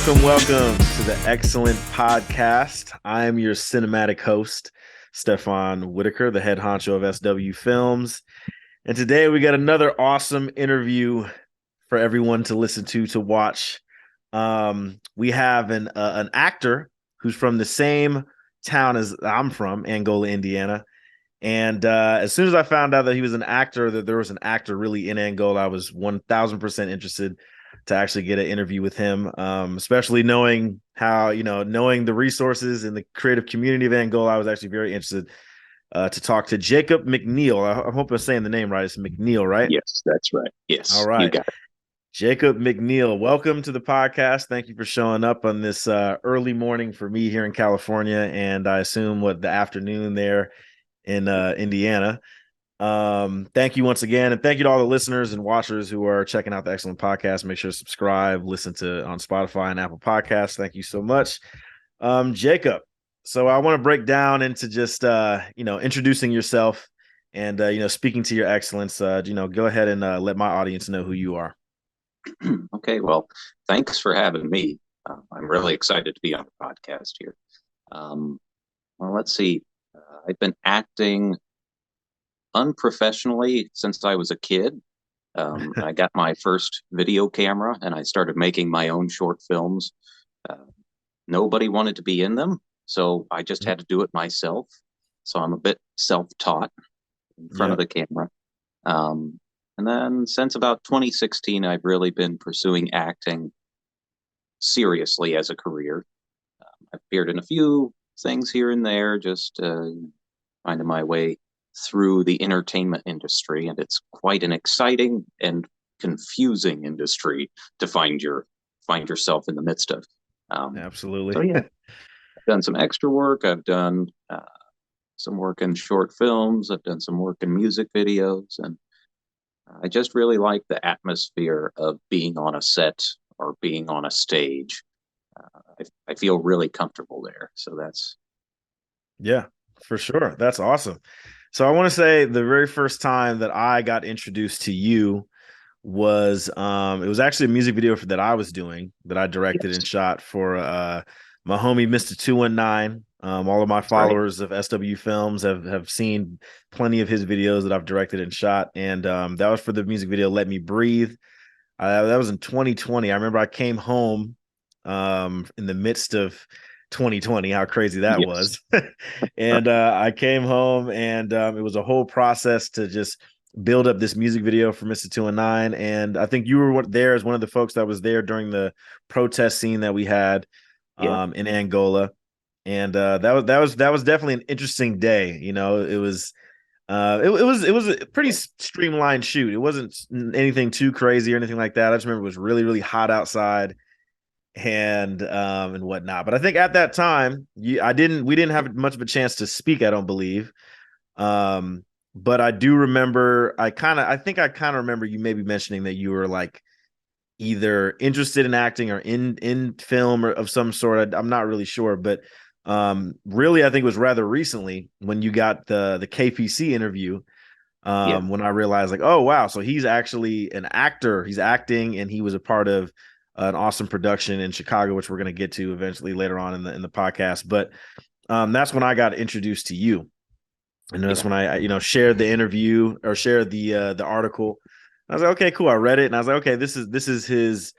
Welcome to the Excellent Podcast. I am your cinematic host, STEFON WHITAKER, the head honcho of SW Films. And today we got another awesome interview for everyone to listen to watch. We have an actor who's from the same town as I'm from, Angola, Indiana. And as soon as I found out that he was an actor, that there was an actor really in Angola, I was 1,000% interested to actually get an interview with him, especially knowing how, knowing the resources and the creative community of Angola. I was actually very interested to talk to Jacob McNeal. I hope I'm saying the name right. It's McNeal, right? Yes, that's right. Yes, All right. you got it. Jacob McNeal, welcome to the podcast. Thank you for showing up on this early morning for me here in California, and I assume the afternoon there in Indiana. Thank you once again, and thank you to all the listeners and watchers who are checking out the Excellent Podcast. Make sure to subscribe, listen to on Spotify and Apple Podcasts. Thank you so much. Jacob, so I want to break down into just introducing yourself and speaking to your excellence. Go ahead and let my audience know who you are. Okay, well, thanks for having me. I'm really excited to be on the podcast here. Well, let's see. I've been acting unprofessionally since I was a kid. I got my first video camera and I started making my own short films. Nobody wanted to be in them, so I just had to do it myself. So I'm a bit self-taught in front of the camera. And then since about 2016, I've really been pursuing acting seriously as a career. I've appeared in a few things here and there, just finding my way through the entertainment industry. And it's quite an exciting and confusing industry to find yourself in the midst of. Absolutely. So yeah, I've done some extra work. I've done some work in short films. I've done some work in music videos, and I just really like the atmosphere of being on a set or being on a stage. I feel really comfortable there. So that's. Yeah, for sure. That's awesome. So I want to say the very first time that I got introduced to you was it was actually a music video that I was doing that I directed and shot for my homie Mr. 219. All of my followers of SW Films have seen plenty of his videos that I've directed and shot, and that was for the music video Let Me Breathe. That was in 2020. I remember I came home in the midst of 2020, how crazy that was. And I came home, and it was a whole process to just build up this music video for Mr. 219. And I think you were there as one of the folks that was there during the protest scene that we had in Angola. And that was definitely an interesting day. It was it was a pretty streamlined shoot. It wasn't anything too crazy or anything like that. I just remember it was really, really hot outside and whatnot. But I think at that time, we didn't have much of a chance to speak, I don't believe. But I do remember I kind of remember you maybe mentioning that you were like either interested in acting or in film or of some sort. I'm not really sure, but really I think it was rather recently when you got the KPC interview. When I realized like, oh wow, so he's actually an actor, he's acting, and he was a part of an awesome production in Chicago, which we're going to get to eventually later on in the podcast. But that's when I got introduced to you, and that's when I shared the interview or shared the article. I was like, okay, cool. I read it, and I was like, okay, this is his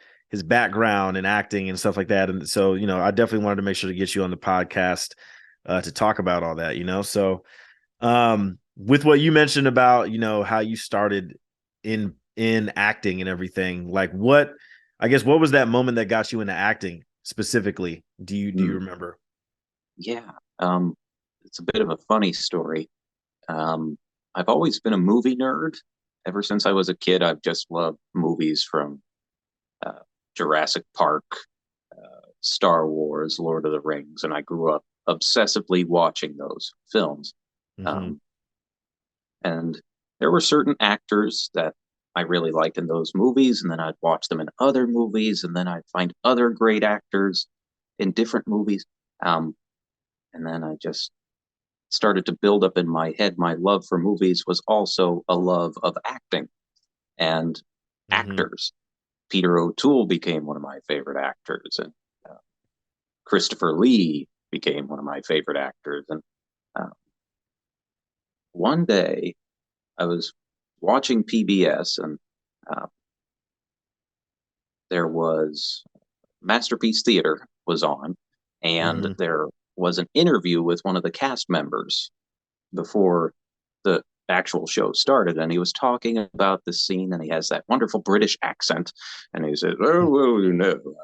background in acting and stuff like that. And so I definitely wanted to make sure to get you on the podcast to talk about all that. So with what you mentioned about how you started in acting and everything, like what was that moment that got you into acting specifically? Do you remember? Yeah. It's a bit of a funny story. I've always been a movie nerd. Ever since I was a kid, I've just loved movies from Jurassic Park, Star Wars, Lord of the Rings, and I grew up obsessively watching those films. Mm-hmm. And there were certain actors that I really liked in those movies, and then I'd watch them in other movies, and then I'd find other great actors in different movies. And then I just started to build up in my head. My love for movies was also a love of acting and actors. Peter O'Toole became one of my favorite actors, and Christopher Lee became one of my favorite actors. And uh, one day I was watching PBS, and uh, there was Masterpiece Theater was on, and Hmm. there was an interview with one of the cast members before the actual show started, and he was talking about the scene, and he has that wonderful British accent, and he said, "Oh well,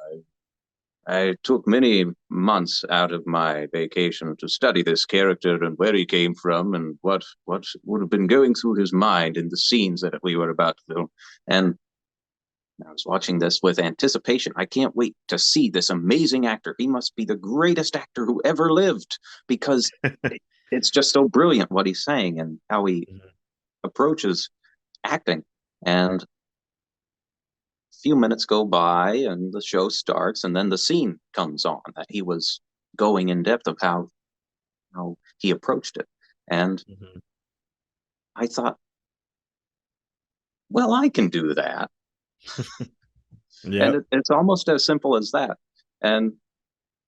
I took many months out of my vacation to study this character and where he came from and what would have been going through his mind in the scenes that we were about to film." And I was watching this with anticipation. I can't wait to see this amazing actor. He must be the greatest actor who ever lived, because it's just so brilliant what he's saying and how he approaches acting. And a few minutes go by and the show starts, and then the scene comes on that he was going in depth of how he approached it. And Hmm. I thought, well, I can do that. And Yep. it's almost as simple as that. And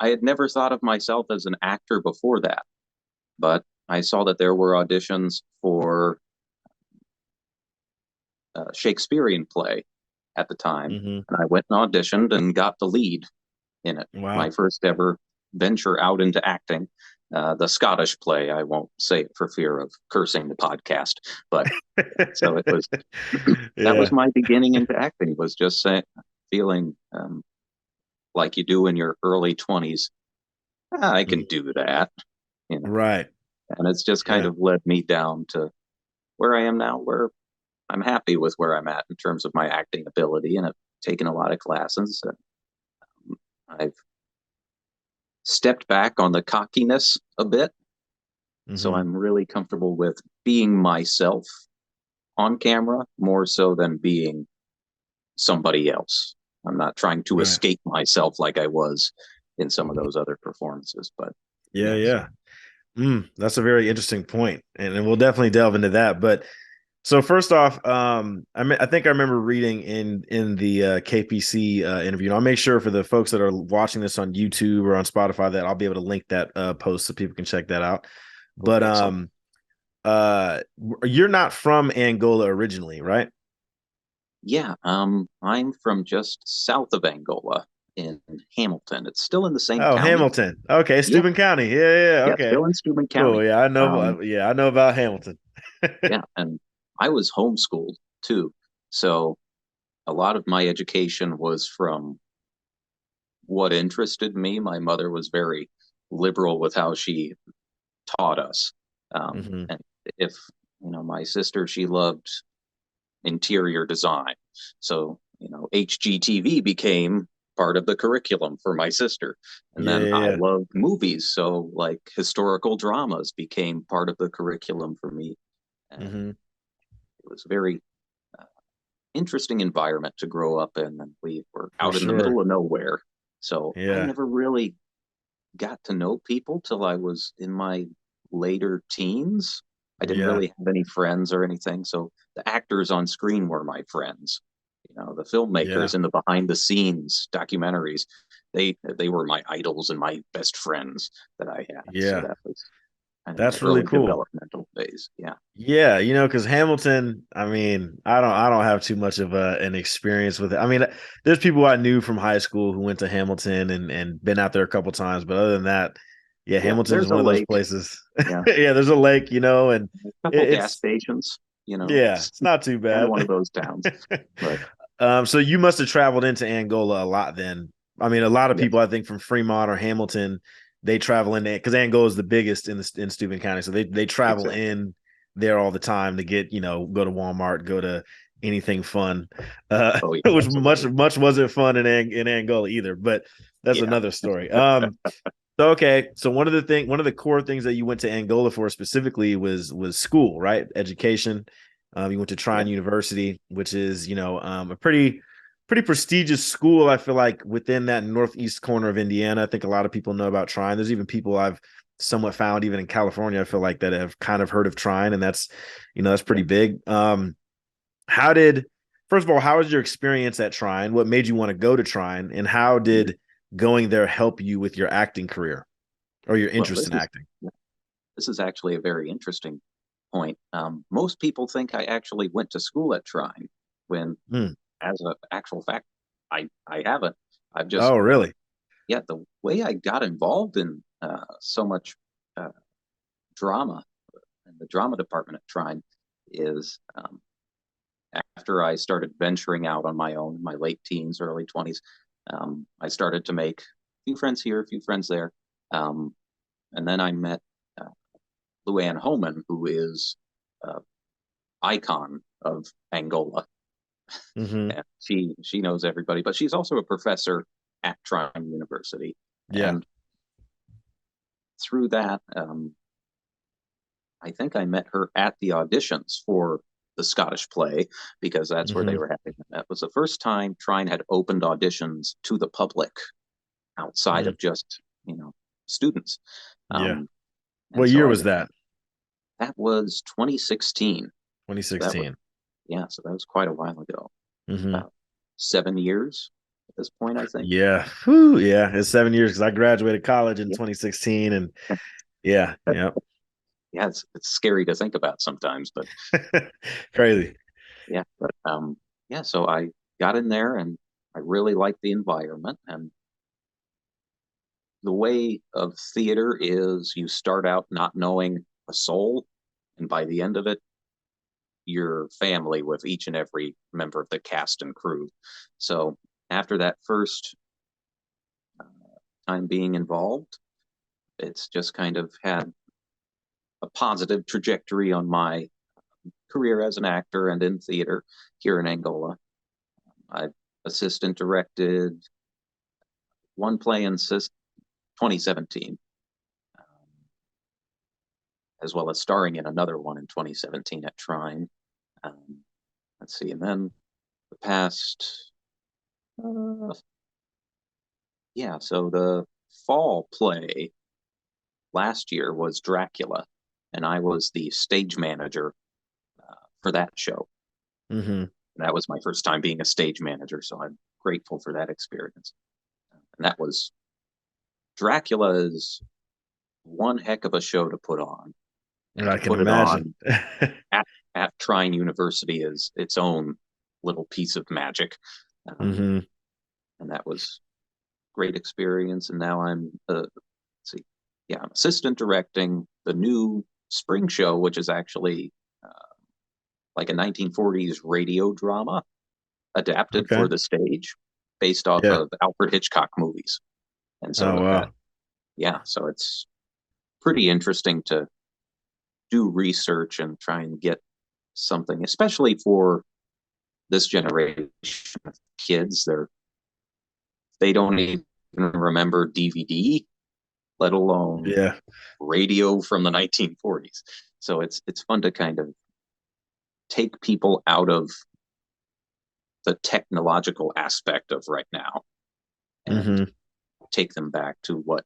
I had never thought of myself as an actor before that, but I saw that there were auditions for a Shakespearean play at the time, Hmm. and I went and auditioned and got the lead in it. My Wow. first ever venture out into acting. The Scottish play. I won't say it for fear of cursing the podcast, but so it was. That was Yeah. my beginning into acting. Was just feeling like you do in your early 20s. I can Mhm. do that, you know. Right. And it's just kind Yeah. of led me down to where I am now, where I'm happy with where I'm at in terms of my acting ability, and I've taken a lot of classes. I've stepped back on the cockiness a bit, so Hmm. I'm really comfortable with being myself on camera more so than being somebody else. I'm not trying to Right. escape myself like I was in some of those other performances, but Yeah. yes. Yeah. That's a very interesting point, and we'll definitely delve into that. But so first off, I think I remember reading in the KPC interview. And I'll make sure for the folks that are watching this on YouTube or on Spotify that I'll be able to link that post so people can check that out. Oh, But excellent. uh, you're not from Angola originally, right? Yeah, I'm from just south of Angola in Hamilton. It's still in the same Oh, county. Hamilton. Okay, Yeah, Steuben County. Yeah, yeah, yeah. yeah, Okay, still in Steuben cool. County. Yeah, I know. Um, Yeah, I know about Hamilton. yeah, and I was homeschooled too. So a lot of my education was from what interested me. My mother was very liberal with how she taught us. Hmm. And if, my sister, she loved interior design. So, HGTV became part of the curriculum for my sister. And Yeah, then I yeah, loved movies. So, like historical dramas became part of the curriculum for me. yeah. And it was a very uh, interesting environment to grow up in. And we were For out in the sure. middle of nowhere. So I Yeah, never really got to know people till I was in my later teens. I didn't yeah, really have any friends or anything. So the actors on screen were my friends. The yeah, filmmakers in the behind the scenes documentaries, they were my idols and my best friends that I had. So yeah. that was kind of my That's really early cool. developmental phase. Yeah. Yeah, because Hamilton, I mean, I don't have too much of an experience with it. I mean, there's people I knew from high school who went to Hamilton and been out there a couple times, but other than that, yeah, Yeah. Hamilton is There's a one of those lake. places. Yeah. Yeah, there's a lake, and A couple gas it's stations, yeah, it's it's not too kind of bad. one of those towns. But So you must have traveled into Angola a lot then. I mean, a lot of people yes, I think from Fremont or Hamilton, they travel in because Angola is the biggest in Steuben County, so they travel exactly. in there all the time to get go to Walmart, go to anything fun, Oh, yeah, which much absolutely. much wasn't fun in Angola either. But that's Yeah. another story. So okay, so one of the core things that you went to Angola for specifically was school, right? Education. You went to Yeah. Trine University, which is a pretty prestigious school. I feel like within that northeast corner of Indiana. I think a lot of people know about Trine. There's even people I've somewhat found even in California. I feel like that have kind of heard of Trine, and that's Yeah. pretty big. How did First of all, how was your experience at Trine? What made you want to go to Trine, and how Mhm. did going there help you with your acting career or your Well, interest in acting? this is actually a very interesting point. Most people think I actually went to school at Trine when, Hmm. as an actual fact, I haven't. I've just Oh, really? yeah, the way I got involved in so much uh, drama in the drama department at Trine is after I started venturing out on my own in my late teens, early 20s. I started to make a few friends here, a few friends there. Um, and then I met uh, Luann Homan, who is an icon of Angola. Hmm. And she knows everybody, but she's also a professor at Trine University. Yeah. And through that, I think I met her at the auditions for the Scottish play because that's where they Hmm. were having it. That was the first time Trine had opened auditions to the public outside Hmm. of just, students. Yeah. Um, and What so year was that? that was 2016. So that was, 2016. yeah, so that was quite a while ago. Hmm. About 7 years at this point, I think. Yeah. Whew, yeah. It's 7 years because I graduated college in Yeah. 2016. And yeah. Yeah. Yeah, it's scary to think about sometimes, but Crazy. yeah, but yeah, so I got in there and I really liked the environment. And the way of theater is you start out not knowing a soul, and by the end of it, you're family with each and every member of the cast and crew. So after that first uh, time being involved, it's just kind of had a positive trajectory on my career as an actor and in theater here in Angola. I assistant directed one play in 2017, as well as starring in another one in 2017 at Trine. Um, let's see, and then the past, uh, yeah, so the fall play last year was Dracula, and I was the stage manager for that show. Hmm. That was my first time being a stage manager, so I'm grateful for that experience. And that was Dracula is one heck of a show to put on, and I to can put it imagine. on at, at Trine University is its own little piece of magic. Um, Hmm. and that was great experience. And now I'm, see, yeah, I'm assistant directing the new spring show, which is actually uh, like a 1940s radio drama adapted Okay. for the stage based off Yeah. of Alfred Hitchcock movies. And Oh, so wow. yeah, so it's pretty interesting to do research and try and get something, especially for this generation of kids. They don't even remember DVD, let alone Yeah. radio from the 1940s. So it's fun to kind of take people out of the technological aspect of right now and Hmm. take them back to what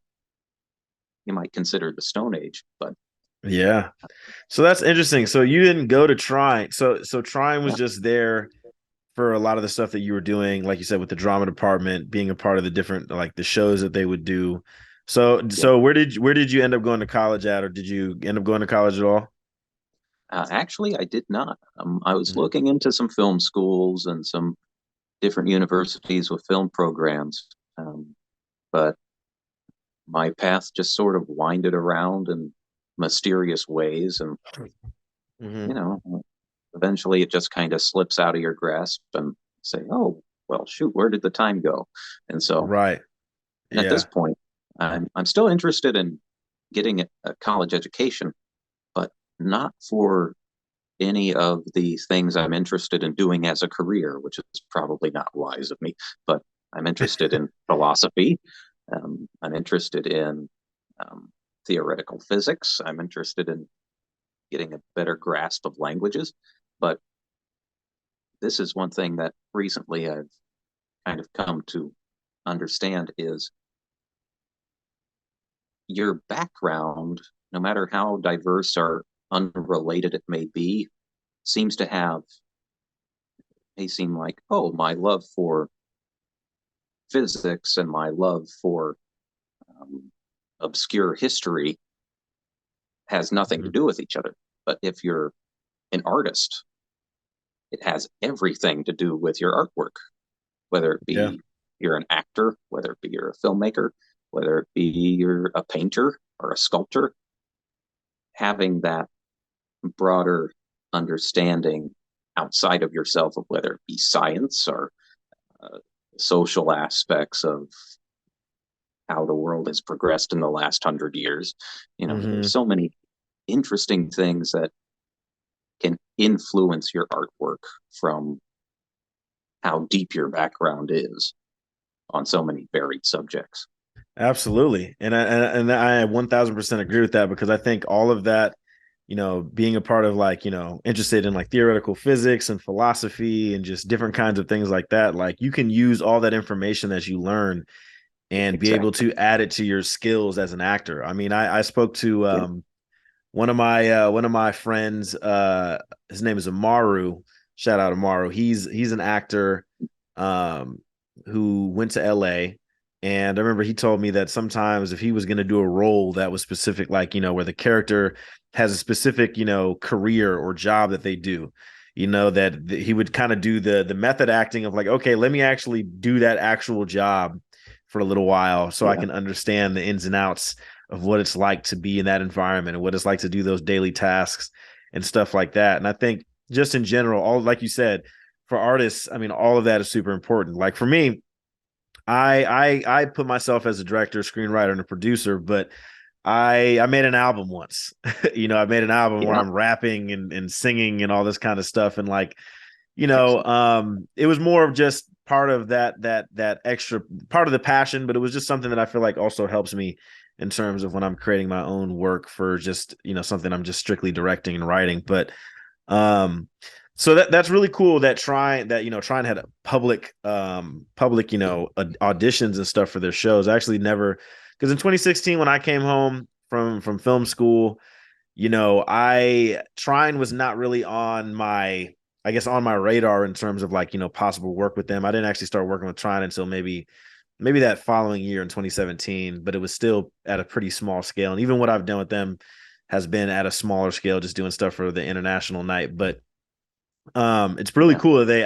you might consider the Stone Age. But Yeah. So that's interesting. So you didn't go to Trine. So Trine was yeah, just there for a lot of the stuff that you were doing, like you said, with the drama department, being a part of the different like the shows that they would do. So yeah. so where did you end up going to college at, or did you end up going to college at all? Actually, I did not. I was Mhm. looking into some film schools and some different universities with film programs, but my path just sort of winded around in mysterious ways, and you Mhm. know, eventually it just kind of slips out of your grasp, and say, "Oh, well, shoot, where did the time go?" And so, Right. at this Yeah. point, I'm still interested in getting a college education, but not for any of the things I'm interested in doing as a career, which is probably not wise of me. But I'm interested in philosophy. I'm interested in um, theoretical physics. I'm interested in getting a better grasp of languages. But this is one thing that recently I've kind of come to understand is your background, no matter how diverse or unrelated it may be, seems to have may seem like, oh, my love for physics and my love for um, obscure history has nothing to Mhm. do with each other. But if you're an artist, it has everything to do with your artwork, whether it Yeah, be you're an actor, whether it be you're a filmmaker, whether it be you're a painter or a sculptor. Having that broader understanding outside of yourself of whether it be science or uh, social aspects of how the world has progressed in the last 100 years. There's hmm so many interesting things that can influence your artwork from how deep your background is on so many varied subjects. absolutely. And I 1000% agree with that because I think all of that, being a part of like, interested in like theoretical physics and philosophy and just different kinds of things like that, like you can use all that information that you learn and be able Exactly. to add it to your skills as an actor. I mean, I spoke to Yeah. one of my friends, his name is Amaru. Shout out Amaru. He's an actor um who went to LA. And I remember he told me that sometimes if he was going to do a role that was specific, like, where the character has a specific, career or job that they do, that he would kind of do the method acting of like, okay, let me actually do that actual job for a little while so I Yeah. can understand the ins and outs of what it's like to be in that environment and what it's like to do those daily tasks and stuff like that. And I think just in general, all like you said, for artists, I mean, all of that is super important. Like for me, I put myself as a director, screenwriter, and a producer, but I made an album once. I made an album where Yeah. I'm rapping and singing and all this kind of stuff. And like, Excellent. it was more of just part of that extra part of the passion, but it was just something that I feel like also helps me in terms of when I'm creating my own work for just, something I'm just strictly directing and writing. But um so that's really cool that Trine had a public, auditions and stuff for their shows. I actually never, because in 2016 when I came home from film school, I Trine was not really on my, I guess, on my radar in terms of like, possible work with them. I didn't actually start working with Trine until maybe that following year in 2017, but it was still at a pretty small scale. And even what I've done with them has been at a smaller scale, just doing stuff for the international night. But it's really Yeah. cool that they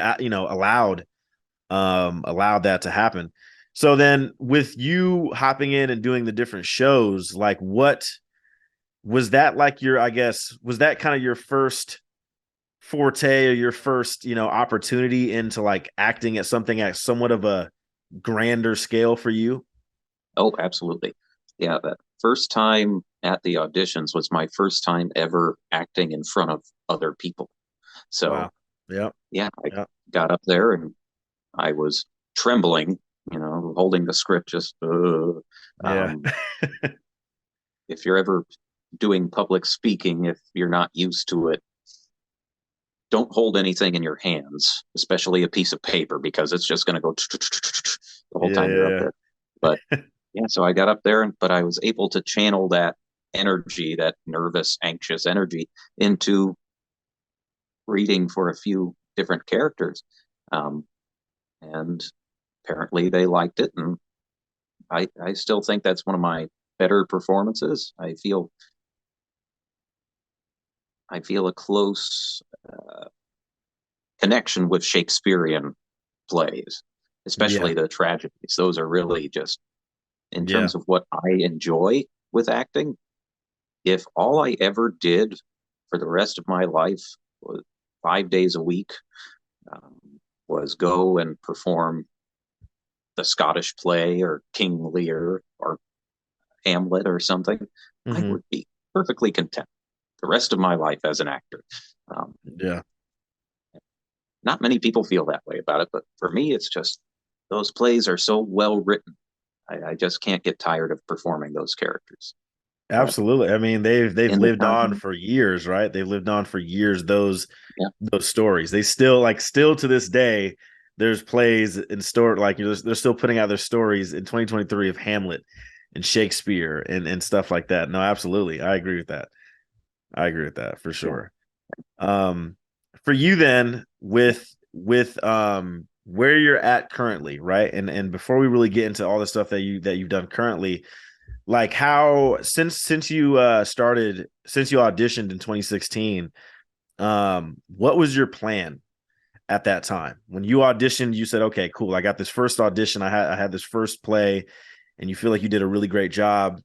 allowed that to happen. So then with you hopping in and doing the different shows, like what was that like your, I guess, was that kind of your first forte or your first, opportunity into like acting at something at somewhat of a grander scale for you? Oh, absolutely. Yeah. That first time at the auditions was my first time ever acting in front of other people. So, Wow. Yep. yeah, I Yep. got up there and I was trembling, holding the script just, Yeah. um, if you're ever doing public speaking, if you're not used to it, don't hold anything in your hands, especially a piece of paper, because it's just going to go the whole Yeah. time you're up Yeah. there. But yeah, so I got up there, but I was able to channel that energy, that nervous, anxious energy, into reading for a few different characters. Um, and apparently they liked it. And I still think that's one of my better performances. I feel a close connection with Shakespearean plays, Yeah. especially the tragedies. Those are really just, in Yeah. terms of what I enjoy with acting, if all I ever did for the rest of my life was 5 days a week, um, was go and perform the Scottish play or King Lear or Hamlet or something, I hmm would be perfectly content the rest of my life as an actor. Um, Yeah. Not many people feel that way about it, but for me, it's just those plays are so well written. I just can't get tired of performing those characters. But Absolutely. I mean, they've in the lived on time, for years, right? They've lived on for years, yeah, those stories. They still to this day, there's plays in store, like they're still putting out their stories in 2023 of Hamlet and Shakespeare and stuff like that. No, absolutely. I agree with that. I agree with that for yeah, sure. Um, for you then with where you're at currently, right? And before we really get into all the stuff that you've done currently, like how since you started since you auditioned in 2016, what was your plan at that time? When you auditioned, you said, okay, cool, I got this first audition, I had this first play, and you feel like you did a really great job.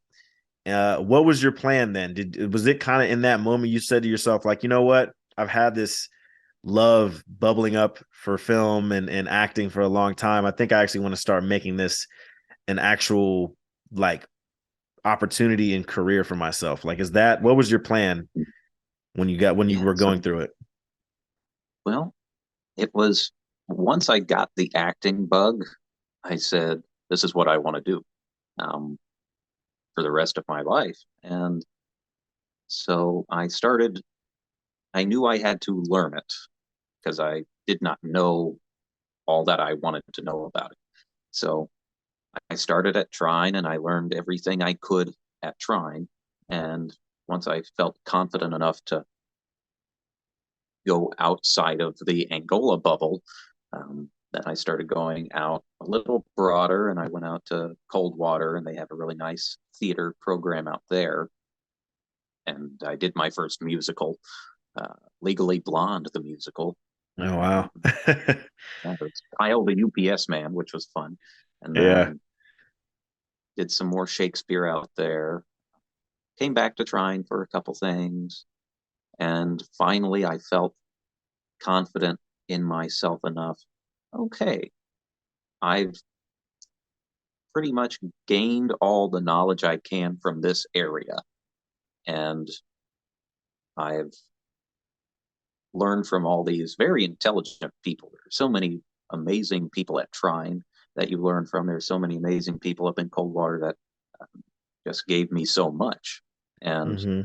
What was your plan then? Was it kind of in that moment you said to yourself, like, you know what? I've had this love bubbling up for film and acting for a long time. I think I actually want to start making this an actual like opportunity and career for myself. Like, is that what was your plan when you Yeah. were So, going through it? well, it was once I got the acting bug, I said, this is what I want to do um, for the rest of my life. And so I knew I had to learn it because I did not know all that I wanted to know about it. So I started at Trine and I learned everything I could at Trine. And once I felt confident enough to go outside of the Angola bubble, then I started going out a little broader and I went out to Coldwater and they have a really nice theater program out there. And I did my first musical, Legally Blonde, the musical. Oh Um, wow. that was Kyle the UPS man, which was fun. And Yeah. then did some more Shakespeare out there. Came back to Trine for a couple things. And finally, I felt confident in myself enough. Okay, I've pretty much gained all the knowledge I can from this area. And I've learned from all these very intelligent people. There are so many amazing people at Trine that you learn from. There's so many amazing people up in Coldwater that just gave me so much. And Hmm.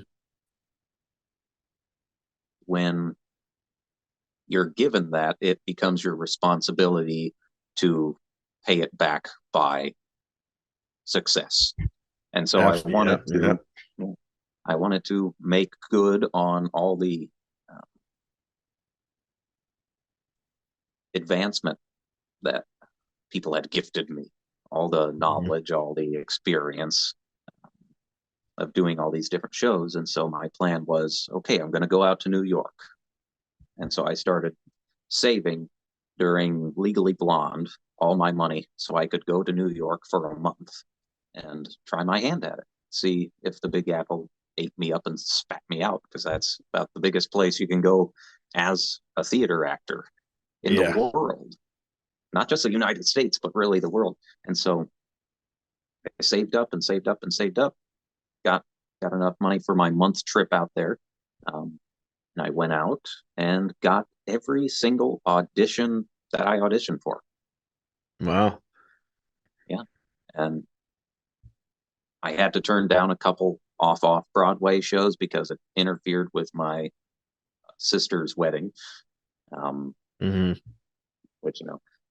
when you're given that, it becomes your responsibility to pay it back by success. And so Absolutely. Yeah. Yeah. I wanted to make good on all the uh, advancement that people had gifted me, all the Mhm. knowledge, all the experience of doing all these different shows. And so my plan was, okay, I'm going to go out to New York. And so I started saving during Legally Blonde all my money so I could go to New York for a month and try my hand at it. See if the Big Apple ate me up and spat me out, because that's about the biggest place you can go as a theater actor in the Yeah. world, not just the United States, but really the world. And so I saved up and saved up and saved up, got enough money for my month trip out there. And I went out and got every single audition that I auditioned for. Wow. Yeah. And I had to turn down a couple off Broadway shows because it interfered with my sister's wedding, um, Hmm. which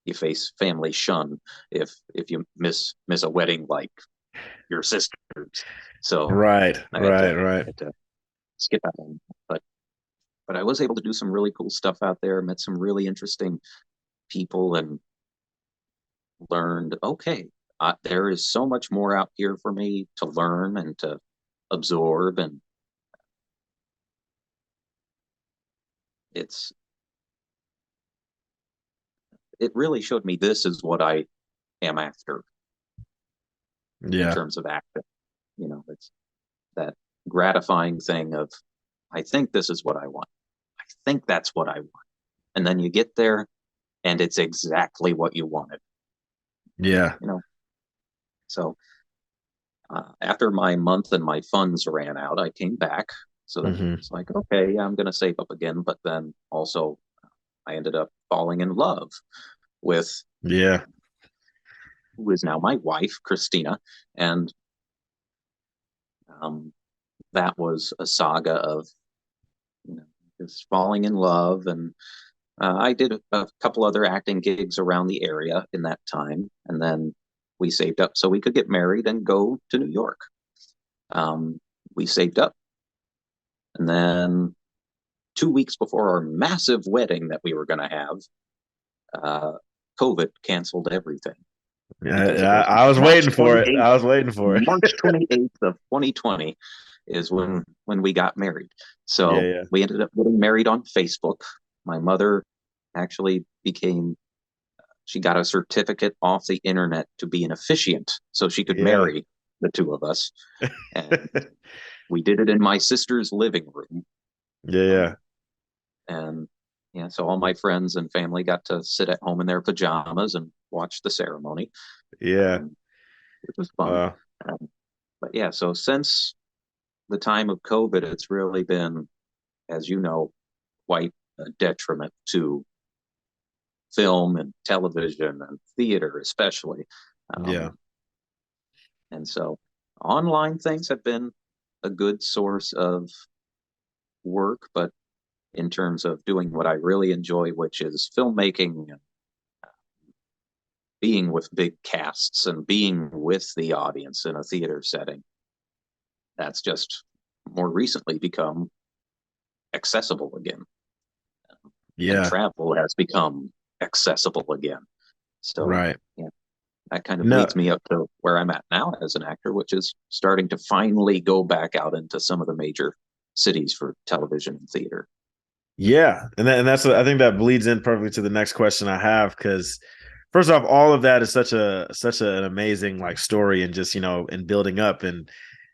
you face family shun if you miss a wedding like your sister's. So Right. I had to, Right. Right. skip out on that. But I was able to do some really cool stuff out there. Met some really interesting people and learned. Okay, there is so much more out here for me to learn and to absorb, and it's it really showed me this is what I am after in Yeah. terms of acting. It's that gratifying thing of, I think this is what I want. I think that's what I want. And then you get there and it's exactly what you wanted, Yeah. you know? So after my month and my funds ran out, I came back. So then Hmm. it's like, okay, yeah, I'm going to save up again. But then also, I ended up falling in love with Yeah. who is now my wife, Christina. And um, that was a saga of you know, just falling in love. And I did a couple other acting gigs around the area in that time. And then we saved up so we could get married and go to New York. Um, we saved up. And then 2 weeks before our massive wedding that we were going to have, uh, COVID canceled everything Yeah, because it yeah, was I was March waiting for it. 28th, I was waiting for it. March 28th of 2020 is when we got married. Yeah, So yeah, we ended up getting married on Facebook. My mother actually she got a certificate off the internet to be an officiant so she could yeah, marry the two of us. And we did it in my sister's living room. yeah, yeah, Um, and yeah, so all my friends and family got to sit at home in their pajamas and watch the ceremony, yeah. um, which was fun. Wow. Um, but yeah, so since the time of COVID, it's really been, as you know, quite a detriment to film and television and theater, especially. Yeah, Um, and so online things have been a good source of work, but in terms of doing what I really enjoy, which is filmmaking and being with big casts and being with the audience in a theater setting, that's just more recently become accessible again. And yeah. travel has become accessible again. So, Right. yeah, that kind of No, leads me up to where I'm at now as an actor, which is starting to finally go back out into some of the major cities for television and theater. yeah, and that's I think that bleeds in perfectly to the next question I have because first off, all of that is an amazing like story and just and building up and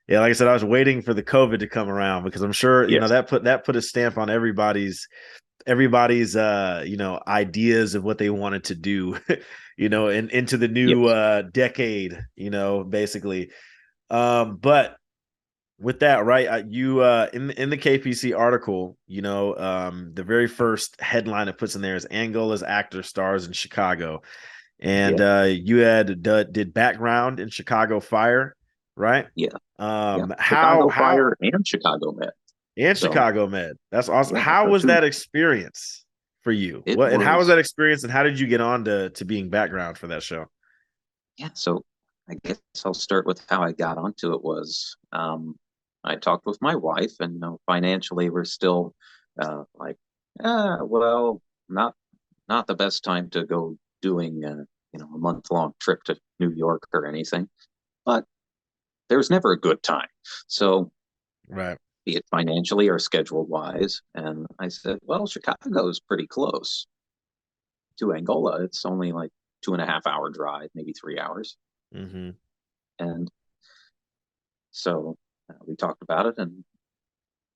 yeah, like I said, I was waiting for the COVID to come around because I'm sure Yes. that put a stamp on everybody's ideas of what they wanted to do, and into the new Yes. decade, basically. But with that, right? You in the KPC article, the very first headline it puts in there is Angola's actor stars in Chicago, and Yeah. you did background in Chicago Fire, right? Yeah. Yeah. How Chicago Fire and Chicago Med. and So, Chicago Med. That's awesome. yeah. How So, was two, that experience for you? it What and how was was, that experience, and how did you get on to being background for that show? yeah. So, I guess I'll start with how I got onto it was I talked with my wife, and financially, we're still like, well, not not the best time to go doing a month-long trip to New York or anything, but there's never a good time. So Right. be it financially or schedule wise. And I said, well, Chicago's pretty close to Angola. It's only like 2.5 hour drive, maybe 3 hours. Mm-hmm. And so we talked about it and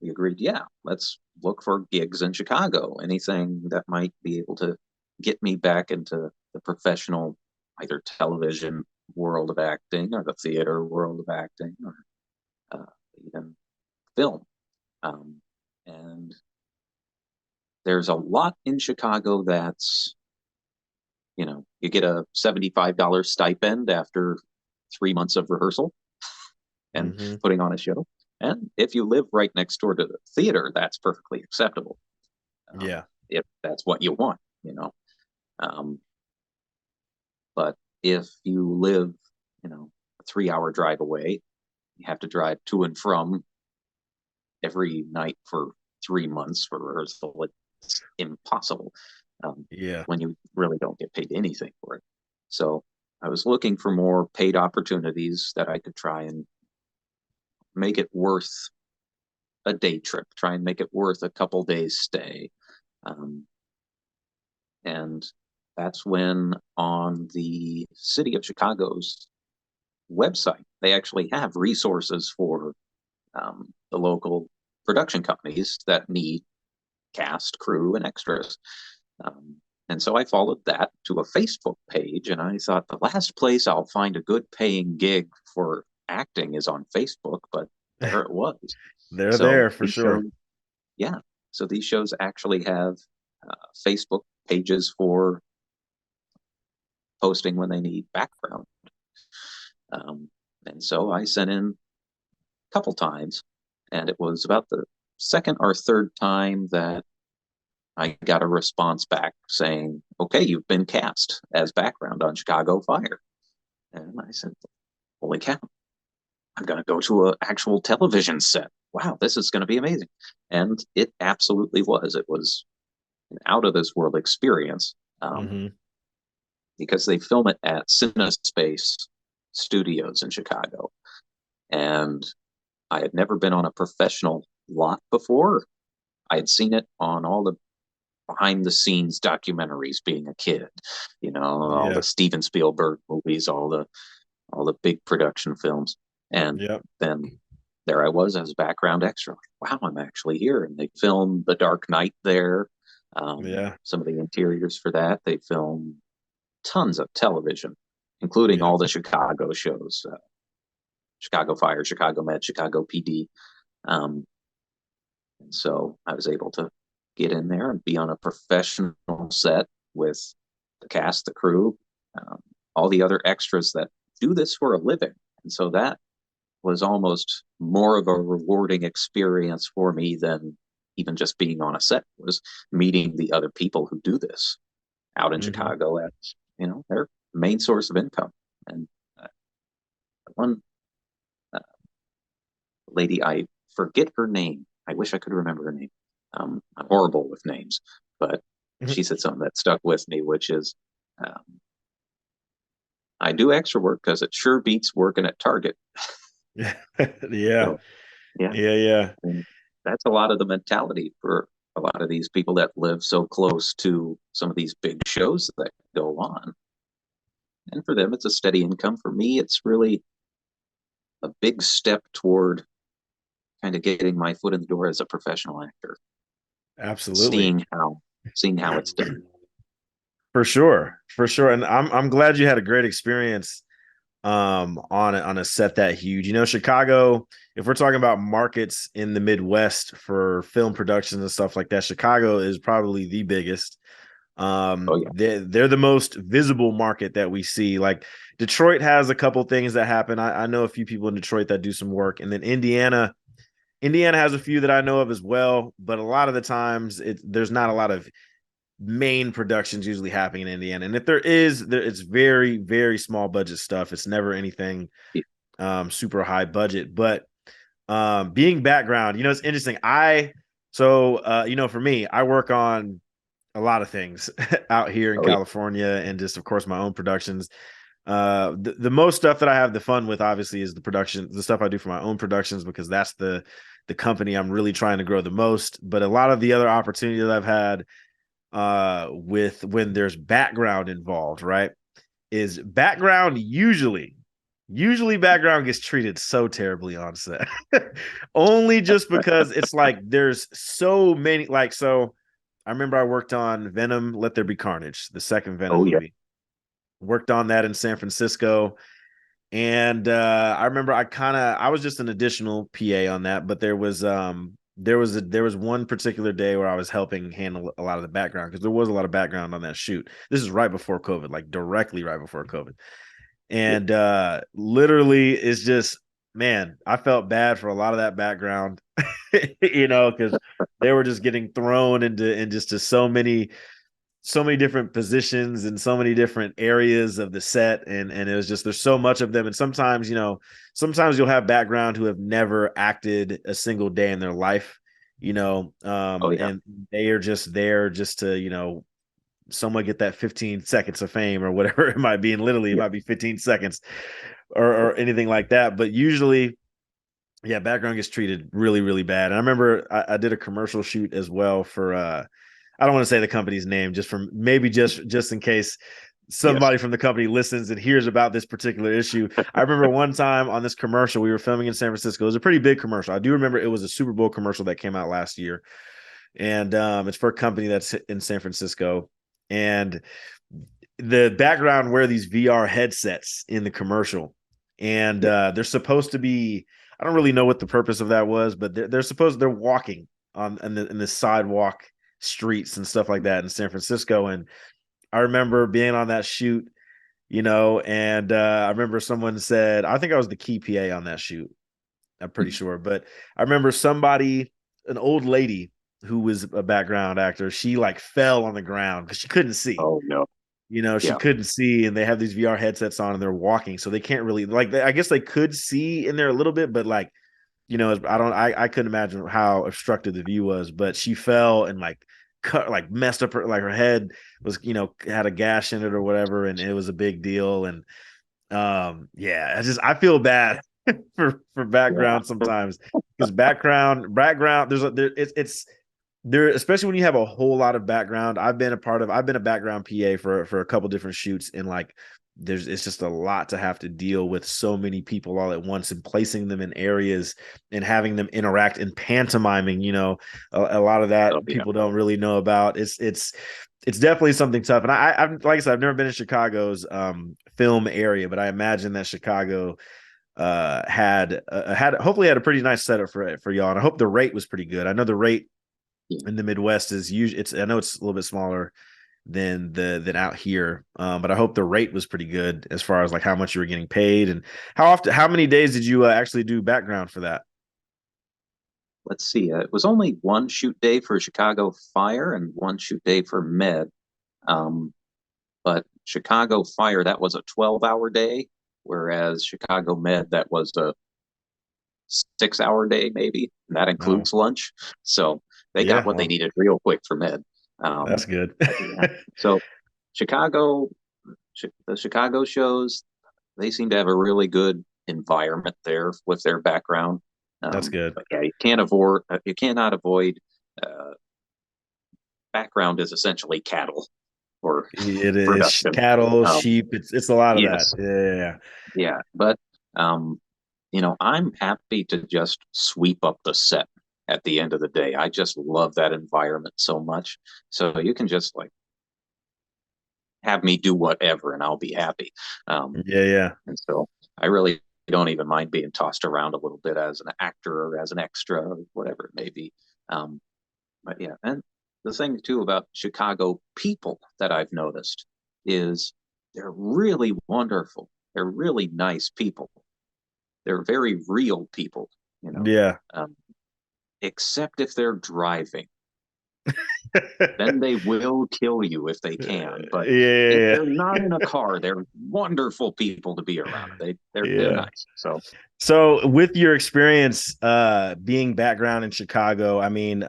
we agreed, yeah, let's look for gigs in Chicago, anything that might be able to get me back into the professional, either television world of acting or the theater world of acting or even film. Um, and there's a lot in Chicago that's, you get a $75 stipend after 3 months of rehearsal and Mm-hmm. putting on a show. And if you live right next door to the theater, that's perfectly acceptable. Yeah. If that's what you want, you know. Um, but if you live, a 3 hour drive away, you have to drive to and from every night for 3 months for rehearsal. It's impossible Yeah. when you really don't get paid anything for it. So I was looking for more paid opportunities that I could try and make it worth a day trip, try and make it worth a couple days stay. Um, and that's when on the city of Chicago's website, they actually have resources for the local production companies that need cast, crew, and extras. Um, and so I followed that to a Facebook page, and I thought the last place I'll find a good paying gig for acting is on Facebook, but there it was. They're So there for these sure. shows, yeah, so these shows actually have Facebook pages for posting when they need background. Um, and so I sent in a couple times, and it was about the second or third time that I got a response back saying, okay, you've been cast as background on Chicago Fire. And I said, holy cow, I'm going to go to an actual television set. Wow, this is going to be amazing. And it absolutely was. It was an out of this world experience. Um, Mm-hmm. because they film it at CineSpace Studios in Chicago. And I had never been on a professional lot before. I had seen it on all the behind the scenes documentaries being a kid, all Yeah. the Steven Spielberg movies, all the big production films. And Yep. then there I was as background extra. Wow, I'm actually here. And they filmed The Dark Knight there. Yeah. Some of the interiors for that. They filmed tons of television, including Yeah. all the Chicago shows, Chicago Fire, Chicago Med, Chicago PD. Um, and so I was able to get in there and be on a professional set with the cast, the crew, um, all the other extras that do this for a living. And so that was almost more of a rewarding experience for me than even just being on a set, was meeting the other people who do this out in Hmm. Chicago as, their main source of income. And one uh, lady, I forget her name. I wish I could remember her name. I'm horrible with names, but she said something that stuck with me, which is, um, I do extra work because it sure beats working at Target. Yeah. So, yeah, Yeah. Yeah. and that's a lot of the mentality for a lot of these people that live so close to some of these big shows that go on. And for them, it's a steady income. For me, it's really a big step toward kind of getting my foot in the door as a professional actor, Absolutely. seeing how seeing how it's done. For sure. For sure. And I'm glad you had a great experience on a set that huge. Chicago, if we're talking about markets in the Midwest for film productions and stuff like that, Chicago is probably the biggest. Oh yeah, They're the most visible market that we see. Like Detroit has a couple things that happen. I know a few people in Detroit that do some work, and then Indiana has a few that I know of as well, but a lot of the times there's not a lot of main productions usually happening in Indiana. And if there is, it's very, very small budget stuff. It's never anything yeah. super high budget. But being background, it's interesting. For me, I work on a lot of things out here in Oh yeah, California and just, of course, my own productions. The most stuff that I have the fun with, obviously, is the stuff I do for my own productions, because that's the company I'm really trying to grow the most. But a lot of the other opportunities that I've had with when there's background involved, right? Is background usually background gets treated so terribly on set. Only just because it's like there's so many, like, so I remember I worked on Venom Let There Be Carnage, the second Venom oh yeah. movie. Worked on that in San Francisco. And I remember I was just an additional PA on that, but there was one particular day where I was helping handle a lot of the background, because there was a lot of background on that shoot. This is right before COVID, like directly right before COVID. Yeah. And literally it's just, man, I felt bad for a lot of that background, because they were just getting thrown into just to so many different positions and so many different areas of the set, and it was just, there's so much of them. And sometimes you'll have background who have never acted a single day in their life, Oh yeah. and they are just there just to someone get that 15 seconds of fame or whatever it might be, and literally it Yeah. might be 15 seconds or anything like that. But usually, yeah, background gets treated really, really bad. And I remember I did a commercial shoot as well for I don't want to say the company's name, just from maybe just in case Yes. somebody from the company listens and hears about this particular issue. I remember one time on this commercial, we were filming in San Francisco. It was a pretty big commercial. I do remember it was a Super Bowl commercial that came out last year. And it's for a company that's in San Francisco. And the background were these VR headsets in the commercial. And Yeah. they're supposed to be, I don't really know what the purpose of that was, but they're walking on in the sidewalk streets and stuff like that in San Francisco. And I remember being on that shoot, and I remember someone said, I think I was the key PA on that shoot. I'm pretty sure, but I remember an old lady who was a background actor, she like fell on the ground because she couldn't see. Oh no. She Yeah. couldn't see, and they have these VR headsets on and they're walking, so they can't really, like, I guess they could see in there a little bit, but like, I couldn't imagine how obstructed the view was, but she fell and like cut, like messed up her, like her head was, had a gash in it or whatever, and it was a big deal. And yeah, I feel bad for Yeah. background sometimes, because background it's there, especially when you have a whole lot of background. I've been a background PA for a couple different shoots, and like it's just a lot to have to deal with so many people all at once, and placing them in areas and having them interact and pantomiming, a lot of Oh, that yeah. people don't really know about. It's definitely something tough. And I've, like I said, I've never been in Chicago's film area, but I imagine that Chicago had hopefully had a pretty nice setup for y'all. And I hope the rate was pretty good. I know the rate Yeah. in the Midwest is usually, I know it's a little bit smaller than out here, but I hope the rate was pretty good as far as like how much you were getting paid, and how many days did you actually do background for that? Let's see. It was only one shoot day for Chicago Fire and one shoot day for Med. Um, but Chicago Fire, that was a 12-hour day, whereas Chicago Med, that was a 6-hour day, maybe. And that Oh, includes lunch. So they got yeah, what they well, needed real quick for Med. that's good. Yeah. So Chicago, the Chicago shows, they seem to have a really good environment there with their background. That's good. But yeah, you cannot avoid uh, background is essentially cattle or It is production. cattle, Um, sheep. It's a lot of that. yes, Yeah, yeah, but um, I'm happy to just sweep up the set at the end of the day. I just love that environment so much. So you can just like have me do whatever, and I'll be happy. yeah, yeah. And so I really don't even mind being tossed around a little bit as an actor or as an extra or whatever it may be. Um, but yeah, and the thing too about Chicago people that I've noticed is they're really wonderful. They're really nice people. They're very real people, you know, Yeah. um, except if they're driving. Then Yeah, they will kill you if they can. But if yeah, they're not in a car, they're wonderful people to be around. They're yeah. nice. So So with your experience being background in Chicago, I mean,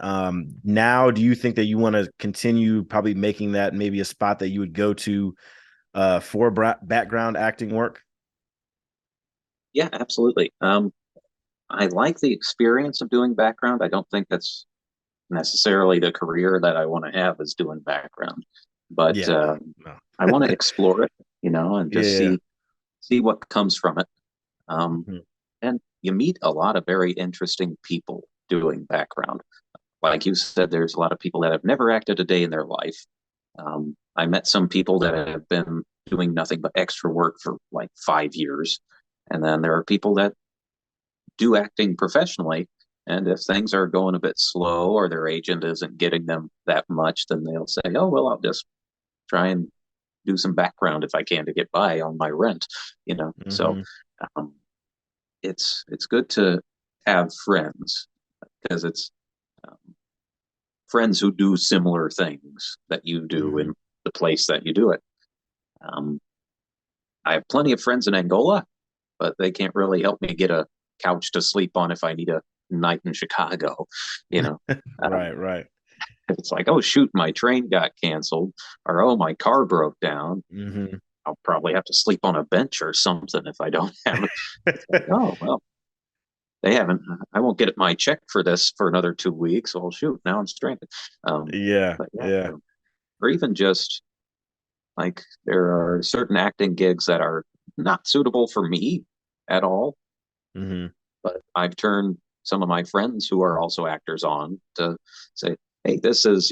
now do you think that you want to continue probably making that maybe a spot that you would go to for background acting work? yeah, absolutely. I like the experience of doing background. I don't think that's necessarily the career that I want to have is doing background, but Yeah, no, no. I want to explore it, and Yeah, just yeah. see what comes from it. Um, Mhm. and you meet a lot of very interesting people doing background. Like you said, there's a lot of people that have never acted a day in their life. I met some people that have been doing nothing but extra work for like 5 years. And then there are people that do acting professionally. And if things are going a bit slow or their agent isn't getting them that much, then they'll say, oh, well, I'll just try and do some background if I can to get by on my rent. So Mhm. um, it's good to have friends because it's um, friends who do similar things that you do Mhm. in the place that you do it. Um, I have plenty of friends in Angola, but they can't really help me get a couch to sleep on if I need a night in Chicago. You know, Right, um, right. it's like, oh shoot, my train got canceled, or oh my car broke down. Mhm. I'll probably have to sleep on a bench or something if I don't have it. It's like, oh well, they haven't. I won't get my check for this for another 2 weeks. Well, shoot, now I'm stranded. Yeah, But yeah, yeah. or even just like there are certain acting gigs that are not suitable for me at all, Mhm. but I've turned some of my friends who are also actors on to say, hey, this is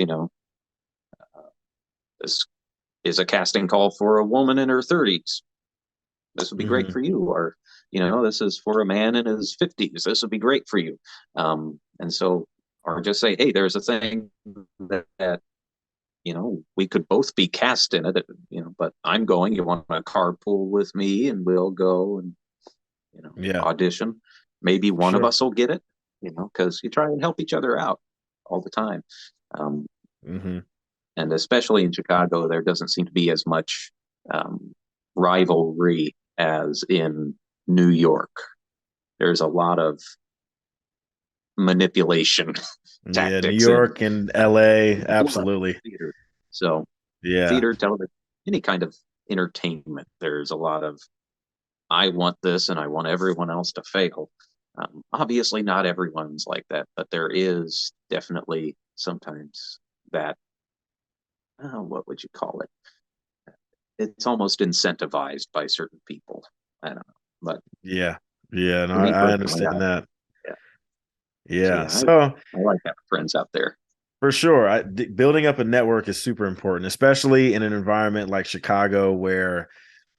a casting call for a woman in her 30s. This would be great Mhm. for you. Or, this is for a man in his 50s. This would be great for you. And so, or just say, hey, there's a thing that we could both be cast in it, but I'm going. You want a carpool with me and we'll go and, Yeah, audition. Maybe for one of sure. us will get it, because you try and help each other out all the time. Um, Mhm. and especially in Chicago, there doesn't seem to be as much um, rivalry as in New York. There's a lot of manipulation Yeah, New tactics in York and LA, a lot of absolutely. theater. So Yeah. theater, television, any kind of entertainment, there's a lot of I want this and I want everyone else to fail. Obviously, not everyone's like that, but there is definitely sometimes that, what would you call it? It's almost incentivized by certain people. I don't know. But Yeah. Yeah, no, for me I personally, understand that. yeah. So Yeah. yeah, So I like having friends out there. for sure, building up a network is super important, especially in an environment like Chicago where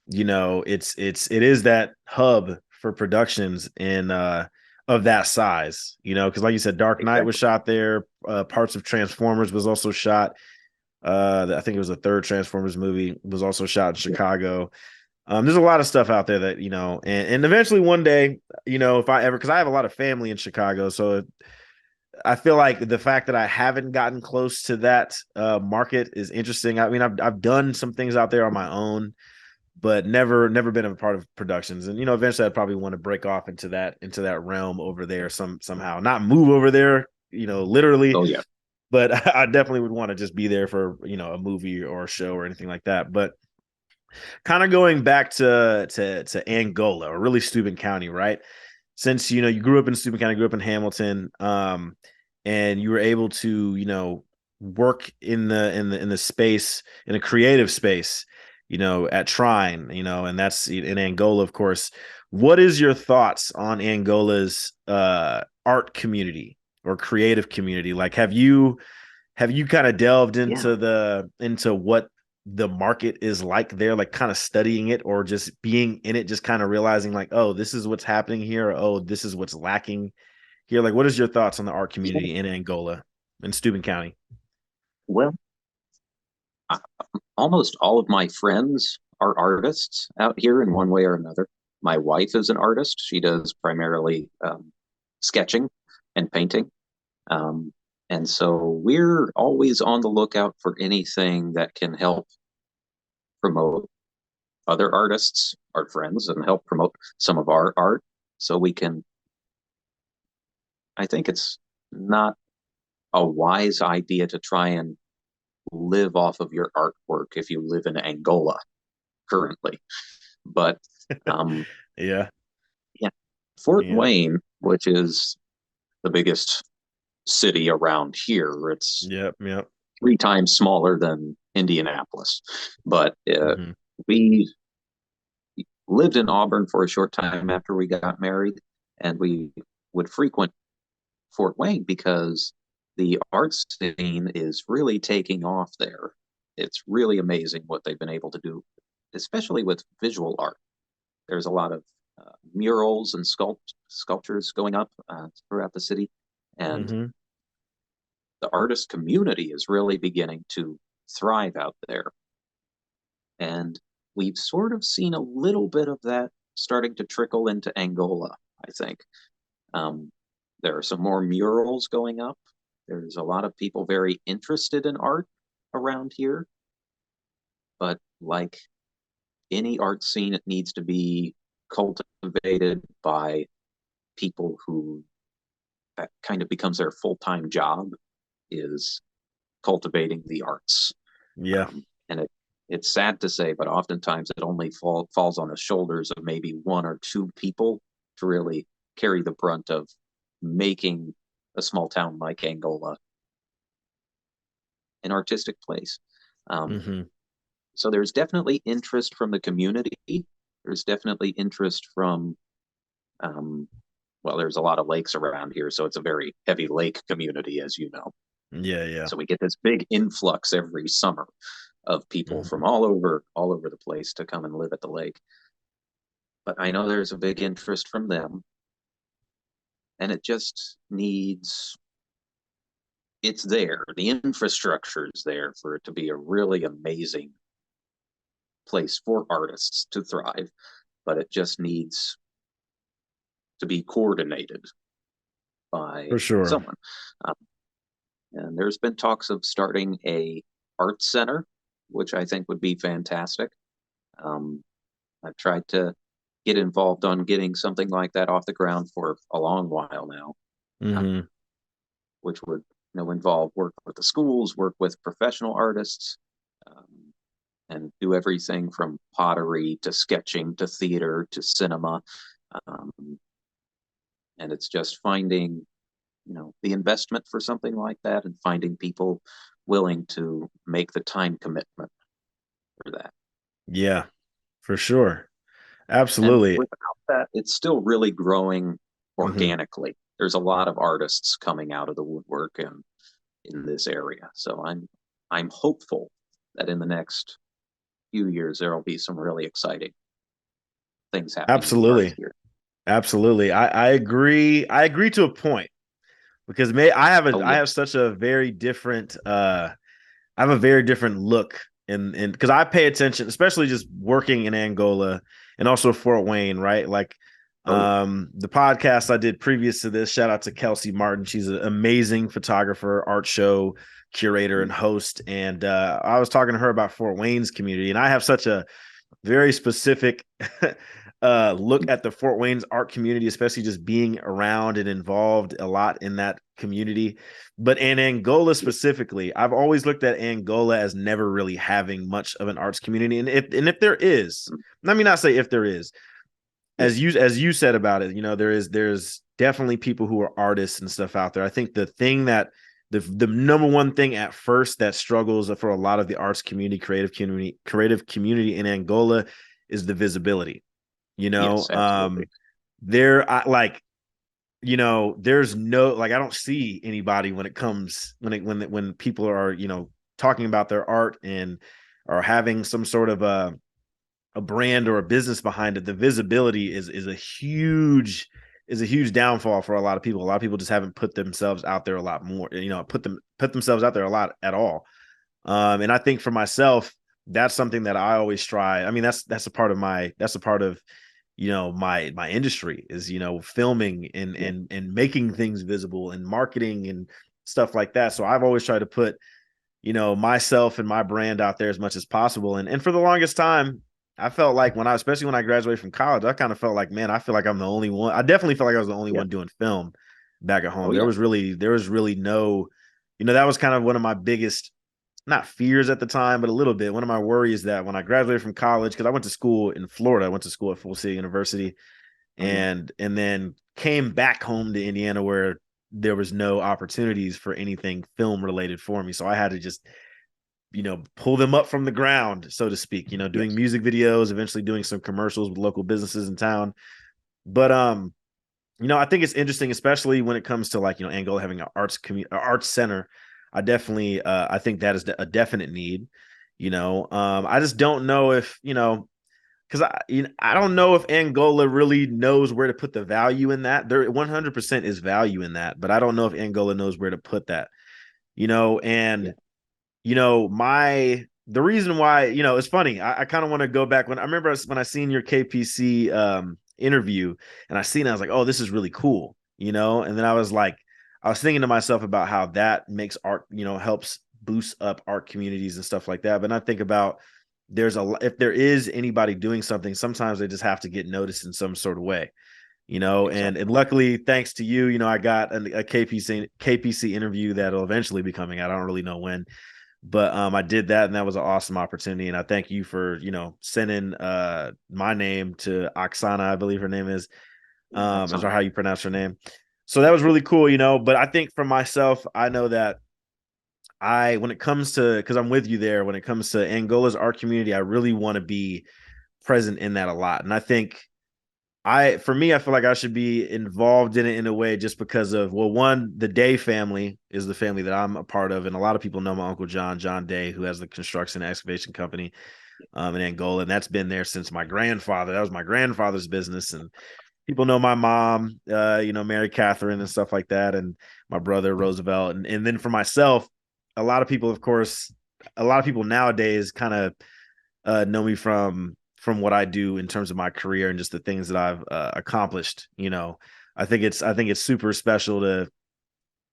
it is that hub for productions in of that size, because like you said, Dark Knight was Exactly. shot there, parts of Transformers was also shot. I think it was the third Transformers movie was also shot in Yeah. Chicago. There's a lot of stuff out there that and eventually one day, if I ever, because I have a lot of family in Chicago, so I feel like the fact that I haven't gotten close to that market is interesting. I mean, I've done some things out there on my own, but never been a part of productions. And eventually I'd probably want to break off into that realm over there somehow. Not move over there, literally, Oh yeah. but I definitely would want to just be there for a movie or a show or anything like that. But kind of going back to Angola or really Steuben County, right? Since you grew up in Steuben County, grew up in Hamilton, and you were able to work in the space, in a creative space, at Trine, and that's in Angola, of course. What is your thoughts on Angola's art community or creative community? Like, have you kind of delved Yeah. into what the market is like there, like kind of studying it or just being in it, just kind of realizing like, oh, this is what's happening here, or, oh, this is what's lacking here? Like, what is your thoughts on the art Yeah. community in Angola, in Steuben County? Well, I, almost all of my friends are artists out here in one way or another. My wife is an artist. She does primarily sketching and painting. Um, and so we're always on the lookout for anything that can help promote other artists, our friends, and help promote some of our art. So we can, I think it's not a wise idea to try and live off of your artwork if you live in Angola currently. But um, Yeah, yeah, Fort yeah, Wayne, which is the biggest city around here, it's yep, yep. 3 times smaller than Indianapolis. But Hmm. we lived in Auburn for a short time after we got married, and we would frequent Fort Wayne because the art scene is really taking off there. It's really amazing what they've been able to do, especially with visual art. There's a lot of murals and sculptures going up throughout the city, and Hmm. the artist community is really beginning to thrive out there. And we've sort of seen a little bit of that starting to trickle into Angola, I think. Um, there are some more murals going up. There's a lot of people very interested in art around here, but like any art scene, it needs to be cultivated by people who that kind of becomes their full-time job is cultivating the arts. Yeah, And it's sad to say, but oftentimes it only falls on the shoulders of maybe 1 or 2 people to really carry the brunt of making a small town like Angola an artistic place. Um, hmm, so there's definitely interest from the community. There's definitely interest from, um, well, there's a lot of lakes around here, so it's a very heavy lake community, as you know. yeah, yeah. So we get this big influx every summer of people from Hmm. all over the place to come and live at the lake. But I know there's a big interest from them, and it just needs it's there. The infrastructure is there for it to be a really amazing place for artists to thrive, but it just needs to be coordinated by For sure. someone. Um, and there's been talks of starting a art center, which I think would be fantastic. Um, I've tried to get involved on getting something like that off the ground for a long while now. uh, Hmm. which would involve work with the schools, work with professional artists, um, and do everything from pottery to sketching to theater to cinema. Um, and it's just finding the investment for something like that and finding people willing to make the time commitment for that. Yeah, for sure. And Absolutely. without that, it's still really growing Hmm. organically. There's a lot of artists coming out of the woodwork and in this area. So I'm hopeful that in the next few years there will be some really exciting things happening in the arts Absolutely. here. Absolutely. I agree. I agree to a point because Oh I have yes. such a very different I have a very different look in because I pay attention, especially just working in Angola and also Fort Wayne, right? Like Oh yeah. the podcast I did previous to this, shout out to Kelsey Martin. She's an amazing photographer, art show curator, and host. And I was talking to her about Fort Wayne's community, and I have such a very specific look at the Fort Wayne's art community, especially just being around and involved a lot in that community. But in Angola specifically, I've always looked at Angola as never really having much of an arts community. And if there is, let me not say if there is, Yeah. as you said about it, there's definitely people who are artists and stuff out there. I think the thing that the number one thing at first that struggles for a lot of the arts community, creative community in Angola is the visibility. You know, Yes, absolutely. there I like there's no like I don't see anybody when it comes when people are talking about their art and are having some sort of a brand or a business behind it. The visibility is a huge downfall for a lot of people. A lot of people just haven't put themselves out there a lot more, put themselves out there a lot at all. And I think for myself, that's something that I always try. I mean, that's a part of my industry is filming and Yeah. and making things visible and marketing and stuff like that. So I've always tried to put myself and my brand out there as much as possible. And for the longest time, I felt like especially when I graduated from college, I kind of felt like, man, I feel like I'm the only one. I definitely felt like I was the only Yeah. one doing film back at home. Oh There yeah. was really no, that was kind of one of my biggest, not fears at the time, but a little bit. One of my worries that when I graduated from college, because I went to school in Florida, I went to school at Full Sail University, Oh yeah. and then came back home to Indiana where there was no opportunities for anything film related for me. So I had to just pull them up from the ground, so to speak, doing Yes. music videos, eventually doing some commercials with local businesses in town. But I think it's interesting, especially when it comes to like, Angola having an arts center. I think that is a definite need. I just don't know if, because I don't know if Angola really knows where to put the value in that. There 100% is value in that, but I don't know if Angola knows where to put that. Yeah. And my the reason why it's funny. I kind of want to go back when I remember when I seen your KPC interview, and I was like, oh, this is really cool, and then I was thinking to myself about how that makes art, helps boost up art communities and stuff like that. But I think about if there is anybody doing something, sometimes they just have to get noticed in some sort of way. And Exactly. luckily, thanks to you, I got a KPC interview that'll eventually be coming out. I don't really know when, but I did that, and that was an awesome opportunity. And I thank you for sending my name to Oksana, I believe her name Yeah. That's is on. how you pronounce her name. So that was really cool. But I think for myself, I know that when it comes to, because I'm with you there, when it comes to Angola's art community, I really want to be present in that a lot. And I think for me, I feel like I should be involved in it in a way just because of, well, one, the Day family is the family that I'm a part of. And a lot of people know my Uncle John Day, who has the construction and excavation company in Angola. And that's been there since my grandfather. That was my grandfather's business. And people know my mom, Mary Catherine and stuff like that. And my brother, Roosevelt. And then for myself, a lot of people, of course, a lot of people nowadays kind of know me from what I do in terms of my career and just the things that I've accomplished. I think it's super special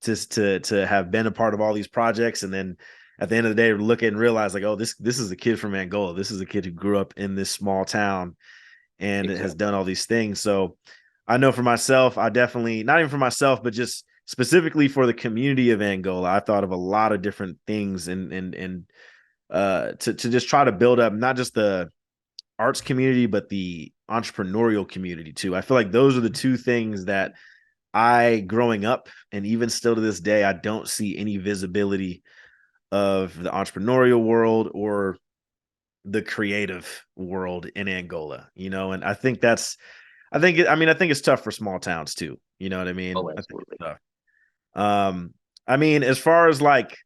to have been a part of all these projects, and then at the end of the day, look and realize like, oh, this is a kid from Angola. This is a kid who grew up in this small town and has Exactly. done all these things. So I know for myself, I definitely, not even for myself, but just specifically for the community of Angola, I thought of a lot of different things and to just try to build up not just the arts community, but the entrepreneurial community too. I feel like those are the two things that I, growing up, and even still to this day, I don't see any visibility of the entrepreneurial world or the creative world in Angola, and I think I think it's tough for small towns too. You know what I mean? Oh, I think it's absolutely. tough. I mean, as far as like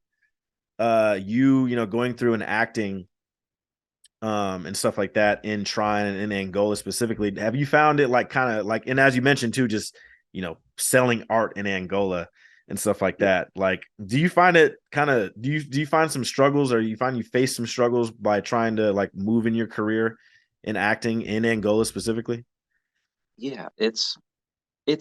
going through and acting and stuff like that in Trine and in Angola specifically, have you found it like kind of like, and as you mentioned too, just selling art in Angola and stuff like Yeah. that, like do you find it kind of do you find some struggles, or you find you face some struggles by trying to like move in your career in acting in Angola specifically? Yeah, it's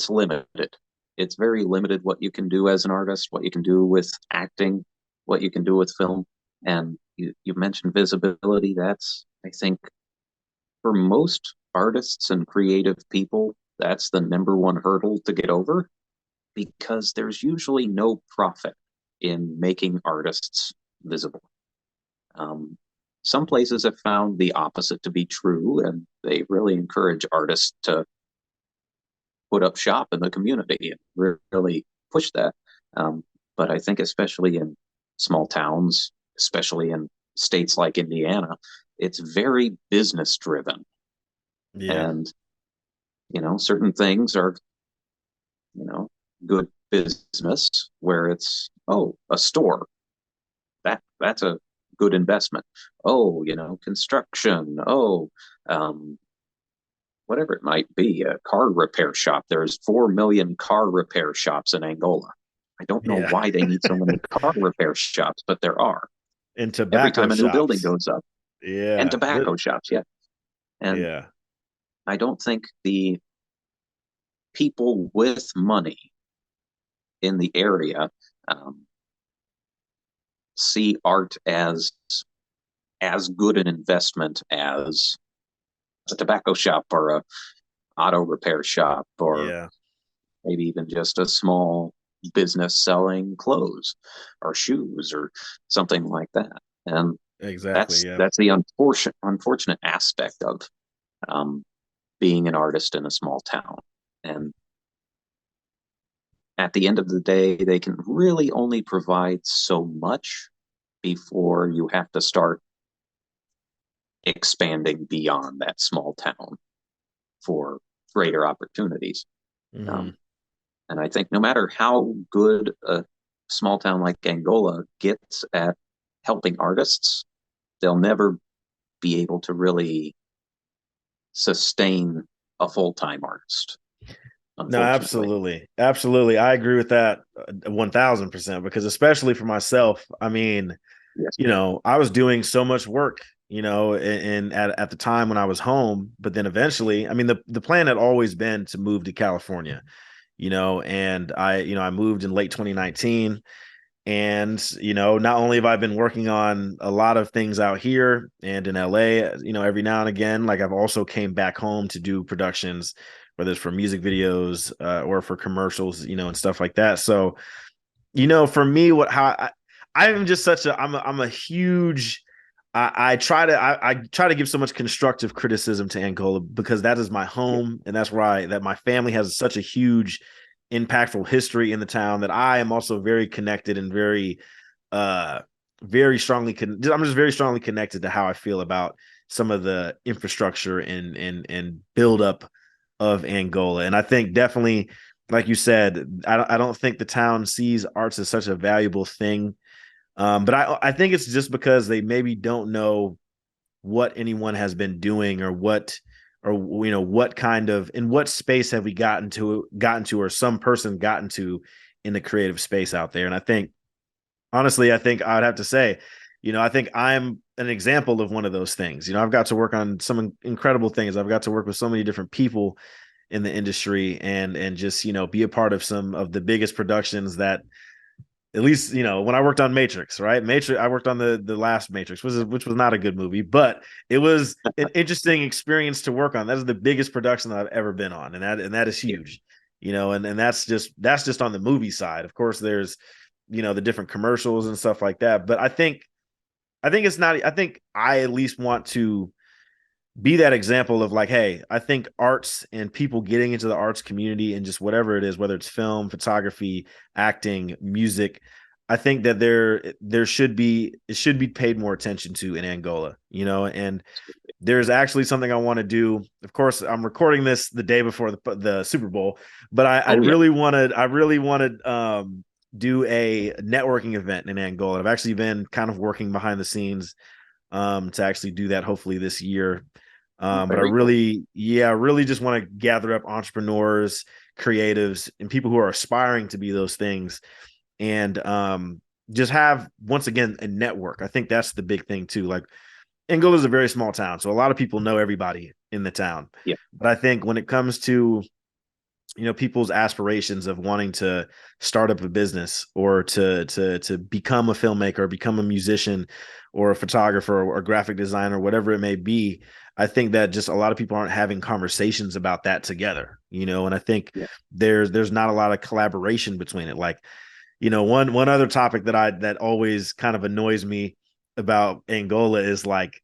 limited. It's very limited what you can do as an artist, what you can do with acting, what you can do with film. And you mentioned visibility. That's, I think, for most artists and creative people, that's the number one hurdle to get over because there's usually no profit in making artists visible. Um, some places have found the opposite to be true, and they really encourage artists to put up shop in the community and really push that. Um, but I think, especially in small towns, especially in states like Indiana, it's very business driven. Yeah. And, certain things are, you know, good business where it's, oh, a store. That's a good investment. Oh, construction. Oh, um, whatever it might be, a car repair shop. There's 4 million car repair shops in Angola. I don't know Yeah. why they need so many car repair shops, but there are. And Every tobacco time a new building shops. goes up, and Yeah. tobacco shops, yeah. And Yeah. I don't think the people with money in the area um, see art as good an investment as a tobacco shop or a auto repair shop or Yeah. maybe even just a small business selling clothes or shoes or something like that. And Exactly. that's Yeah. that's the unfortunate aspect of um, being an artist in a small town. And at the end of the day, they can really only provide so much before you have to start expanding beyond that small town for greater opportunities. Hmm. Um, and I think no matter how good a small town like Angola gets at helping artists, they'll never be able to really sustain a full time artist, No, unfortunately. absolutely. Absolutely. I agree with that 1000%, because especially for myself, I mean, Yes. I was doing so much work, at the time when I was home, but then eventually, I mean, the plan had always been to move to California, and I moved in late 2019. And, not only have I been working on a lot of things out here and in LA, every now and again, like I've also came back home to do productions, whether it's for music videos or for commercials, and stuff like that. So, for me, I'm just I'm a huge, I try to give so much constructive criticism to Angola because that is my Yeah. home, and that's where that my family has such a huge impactful history in the town, that I am also very connected and uh very I'm just very strongly connected to how I feel about some of the infrastructure and build up of Angola. And I think definitely, like you said, I don't think the town sees arts as such a valuable thing. But I think it's just because they maybe don't know what anyone has been doing, or what kind of, in what space have we gotten to, or some person gotten to in the creative space out there. And I think, honestly, I think I'd have to say, I think I'm an example of one of those things. I've got to work on some incredible things. I've got to work with so many different people in the industry, and just, be a part of some of the biggest productions that, at least, when I worked on Matrix, right? Matrix, I worked on the last Matrix, which was not a good movie, but it was an interesting experience to work on. That is the biggest production that I've ever been on, and that is Yeah. huge. and that's just on the movie side. Of course, there's the different commercials and stuff like that. But I think it's not. I think I at least want to be that example of like, hey, I think arts and people getting into the arts community and just whatever it is, whether it's film, photography, acting, music, I think that it should be paid more attention to in Angola, and there's actually something I want to do. Of course, I'm recording this the day before the Super Bowl, but I Oh yeah, really wanted do a networking event in Angola. I've actually been kind of working behind the scenes to actually do that hopefully this year. But I very cool. really, yeah, I really just want to gather up entrepreneurs, creatives, and people who are aspiring to be those things, and just have once again a network. I think that's the big thing too. Like Angola is a very small town, so a lot of people know everybody in the town. Yeah, But I think when it comes to people's aspirations of wanting to start up a business or to become a filmmaker or become a musician or a photographer or a graphic designer, whatever it may be, I think that just a lot of people aren't having conversations about that together, and I think yeah, there's not a lot of collaboration between it. Like, one other topic that always kind of annoys me about Angola is like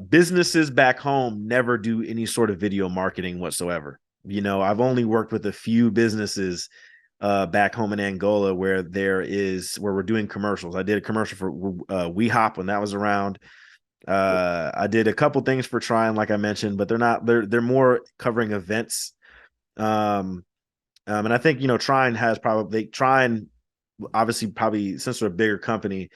businesses back home never do any sort of video marketing whatsoever. I've only worked with a few businesses back home in Angola where we're doing commercials. I did a commercial for WeHop when that was around. I did a couple things for Trine, like I mentioned, but they're more covering events. Um, and I think Trine obviously probably since they're a bigger company,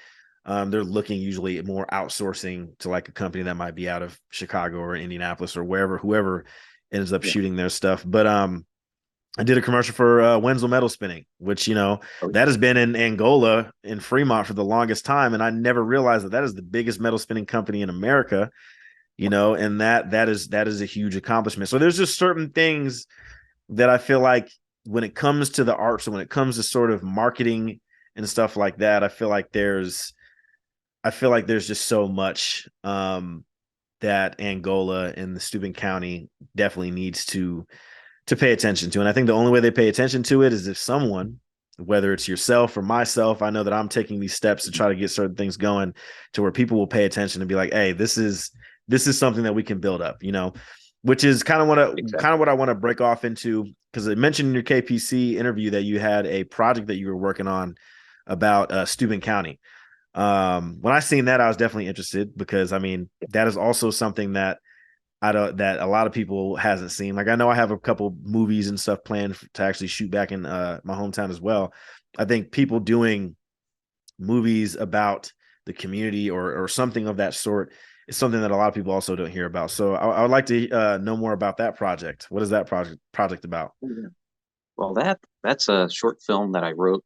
they're looking usually at more outsourcing to like a company that might be out of Chicago or Indianapolis or wherever, whoever ends up yeah. shooting their stuff. But I did a commercial for Wenzel Metal Spinning, which Oh that yeah, has been in Angola in Fremont for the longest time, and I never realized that is the biggest metal spinning company in America. And that is a huge accomplishment. So there's just certain things that I feel like when it comes to the arts and when it comes to sort of marketing and stuff like that, I feel like there's just so much that Angola and the Steuben County definitely needs to pay attention to. And I think the only way they pay attention to it is if someone, whether it's yourself or myself, I know that I'm taking these steps to try to get certain things going to where people will pay attention and be like, hey, this is something that we can build up, which is exactly. what I want to break off into, because I mentioned in your KPC interview that you had a project that you were working on about Steuben County. When I seen that, I was definitely interested because I mean that is also something that I don't that a lot of people hasn't seen. Like I know I have a couple movies and stuff planned to actually shoot back in my hometown as well. I think people doing movies about the community or something of that sort is something that a lot of people also don't hear about. So I would like to know more about that project. What is that project about? Oh, yeah. Well, that's a short film that I wrote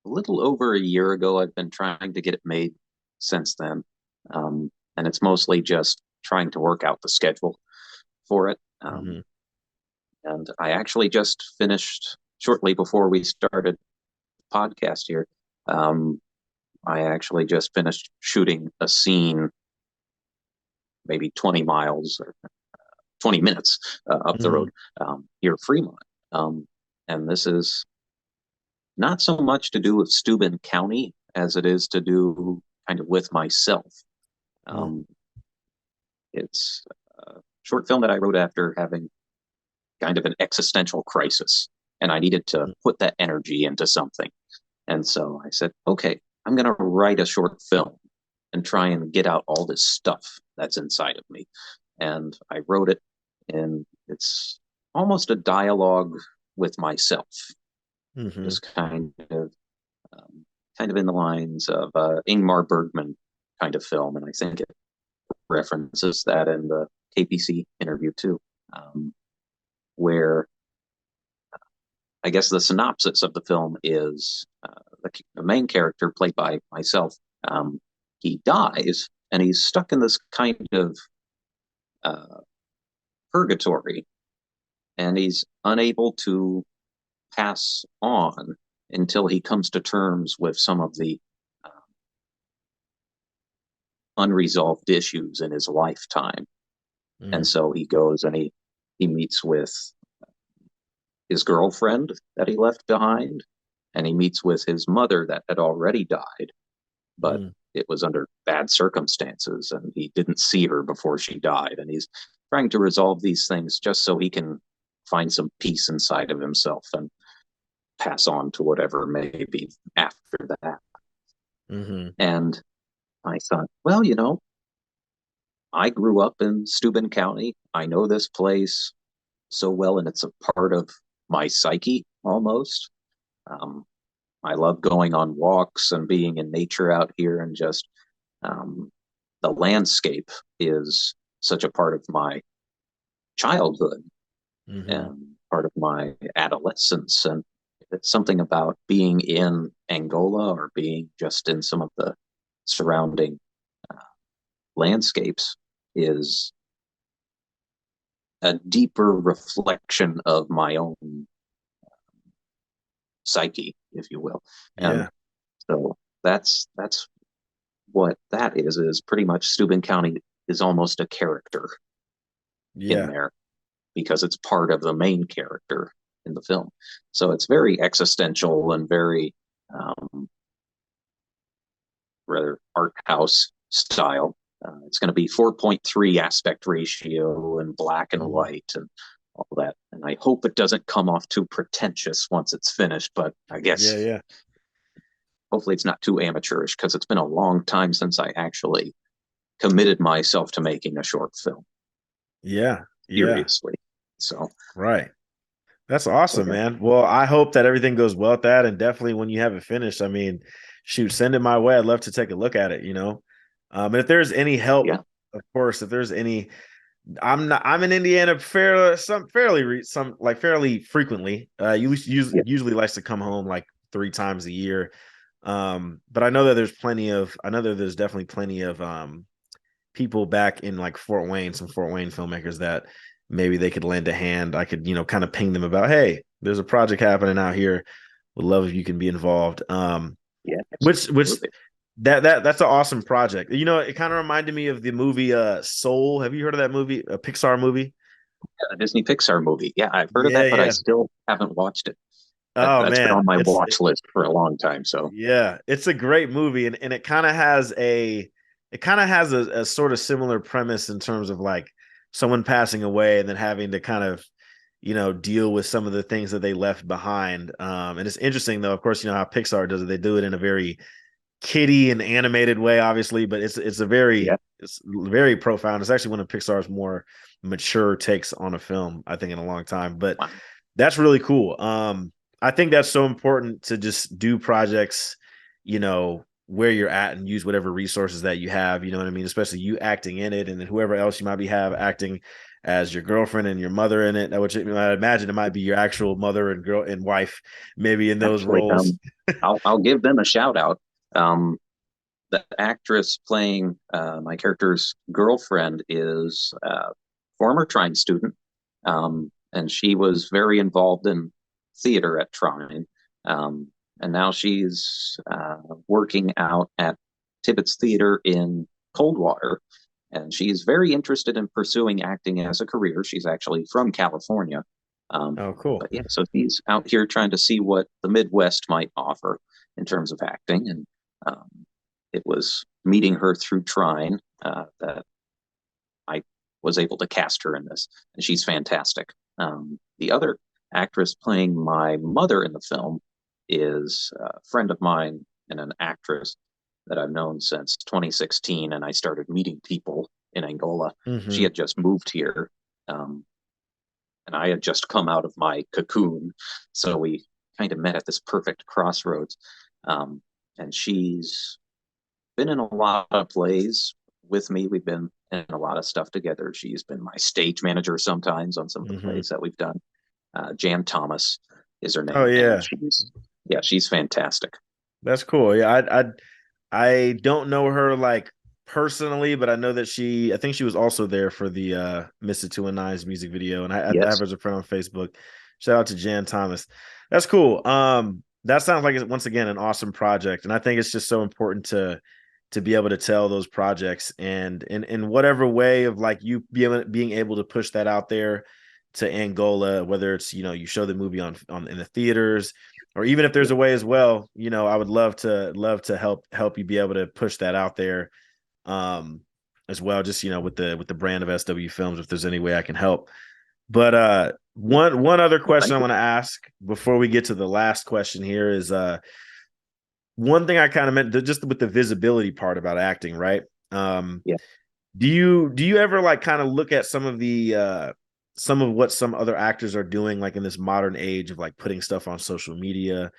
a little over a year ago. I've been trying to get it made since then, and it's mostly just trying to work out the schedule for it. Mm-hmm. And I actually just finished shortly before we started the podcast here. Um, I actually just finished shooting a scene, maybe 20 miles or 20 minutes up the Mm-hmm. road here in Fremont. Um, and this is not so much to do with Steuben County as it is to do kind of with myself. Um, it's a short film that I wrote after having kind of an existential crisis, and I needed to put that energy into something. And so I said, okay, I'm going to write a short film and try and get out all this stuff that's inside of me. And I wrote it, and it's almost a dialogue with myself, Mm-hmm. just kind of in the lines of Ingmar Bergman kind of film, and I think it references that in the KPC interview too, where I guess the synopsis of the film is the main character, played by myself, he dies and he's stuck in this kind of uh, purgatory, and he's unable to pass on until he comes to terms with some of the uh, unresolved issues in his lifetime. And Mm-hmm. so he goes and he meets with his girlfriend that he left behind, and he meets with his mother that had already died, but Mm. it was under bad circumstances, and he didn't see her before she died. And he's trying to resolve these things just so he can find some peace inside of himself and pass on to whatever may be after that. Mm-hmm. And I thought, well, I grew up in Steuben County. I know this place so well, and it's a part of my psyche almost. Um, I love going on walks and being in nature out here, and just um, the landscape is such a part of my childhood Mm-hmm. and part of my adolescence. And it's something about being in Angola or being just in some of the surrounding uh, landscapes is a deeper reflection of my own psyche, if you will. And Yeah. so that's what that is pretty much Steuben County is almost a character in Yeah. there because it's part of the main character in the film. So it's very existential and very rather art house style. It's going to be 4.3 aspect ratio and black and Mm. white and all that. And I hope it doesn't come off too pretentious once it's finished, but I Yeah. guess Yeah. hopefully it's not too amateurish because it's been a long time since I actually committed myself to making a short film Yeah. Yeah. seriously. So, Right. That's awesome, yeah. man. Well, I hope that everything goes well with that. And definitely when you have it finished, I mean, shoot, send it my way. I'd love to take a look at it, you know? And if there's any help, Yeah. of course, if there's any, I'm in Indiana fairly frequently. Yeah. Usually likes to come home like 3 times a year. But I know that I know that there's definitely plenty of people back in like Fort Wayne, some Fort Wayne filmmakers that maybe they could lend a hand. I could, kind of ping them about, hey, there's a project happening out here. Would love if you can be involved. Yeah. Which Absolutely. that's an awesome project. It kind of reminded me of the movie Soul. Have you heard of that movie? A Pixar movie? A Disney Pixar movie. Yeah, I've heard of Yeah, that, but I yeah. still haven't watched it. Oh That's been man, on my watch list for a long time. So, yeah, it's a great movie, and it kind of has a sort of similar premise in terms of like someone passing away and then having to kind of deal with some of the things that they left behind. And it's interesting though, of course, how Pixar does it. They do it in a very kiddie and animated way, obviously, but yeah. it's very profound. It's actually one of Pixar's more mature takes on a film, I think, in a long time. But Wow. that's really cool. I think that's so important to just do projects, where you're at and use whatever resources that you have. You know what I mean? Especially you acting in it, and then whoever else you might be have acting as your girlfriend and your mother in it. Which I imagine it might be your actual mother and girl and wife, maybe in those Actually, roles. I'll give them a shout out. Um, the actress playing my character's girlfriend is a former Trine student, and she was very involved in theater at Trine. And now she's working out at Tibbetts Theater in Coldwater, and she's very interested in pursuing acting as a career. She's actually from California. Oh, cool. But yeah, so she's out here trying to see what the Midwest might offer in terms of acting. And um, it was meeting her through Trine that I was able to cast her in this, and she's fantastic. The other actress playing my mother in the film is a friend of mine and an actress that I've known since 2016, and I started meeting people in Angola. She Hmm. had just moved here, um, and I had just come out of my cocoon, so we kind of met at this perfect crossroads. Um, and she's been in a lot of plays with me. We've been in a lot of stuff together. She's been my stage manager sometimes on some of the Hmm. plays that we've done. Jan Thomas is her Oh name, and yeah, she's fantastic. that's cool. Yeah, I don't know her like personally, but I know that I think she was also there for the Mr. 219's music video, and I have Yes, her as a friend on Facebook. Shout out to Jan Thomas. That's cool. That sounds like it's once again an awesome project, and I think it's just so important to be able to tell those projects and in whatever way of like you being able to push that out there to Angola, whether it's, you show the movie on in the theaters, or even if there's a way as well, I would love to help you be able to push that out there, um, as well, just, with the brand of SW Films, if there's any way I can help. But one other Well, question thank I you. want to ask before we get to the last question here is, one thing I kind of meant, just with the visibility part about acting, right? Um, Yeah. do you ever like kind of look at some of what some other actors are doing, like in this modern age of like putting stuff on social media,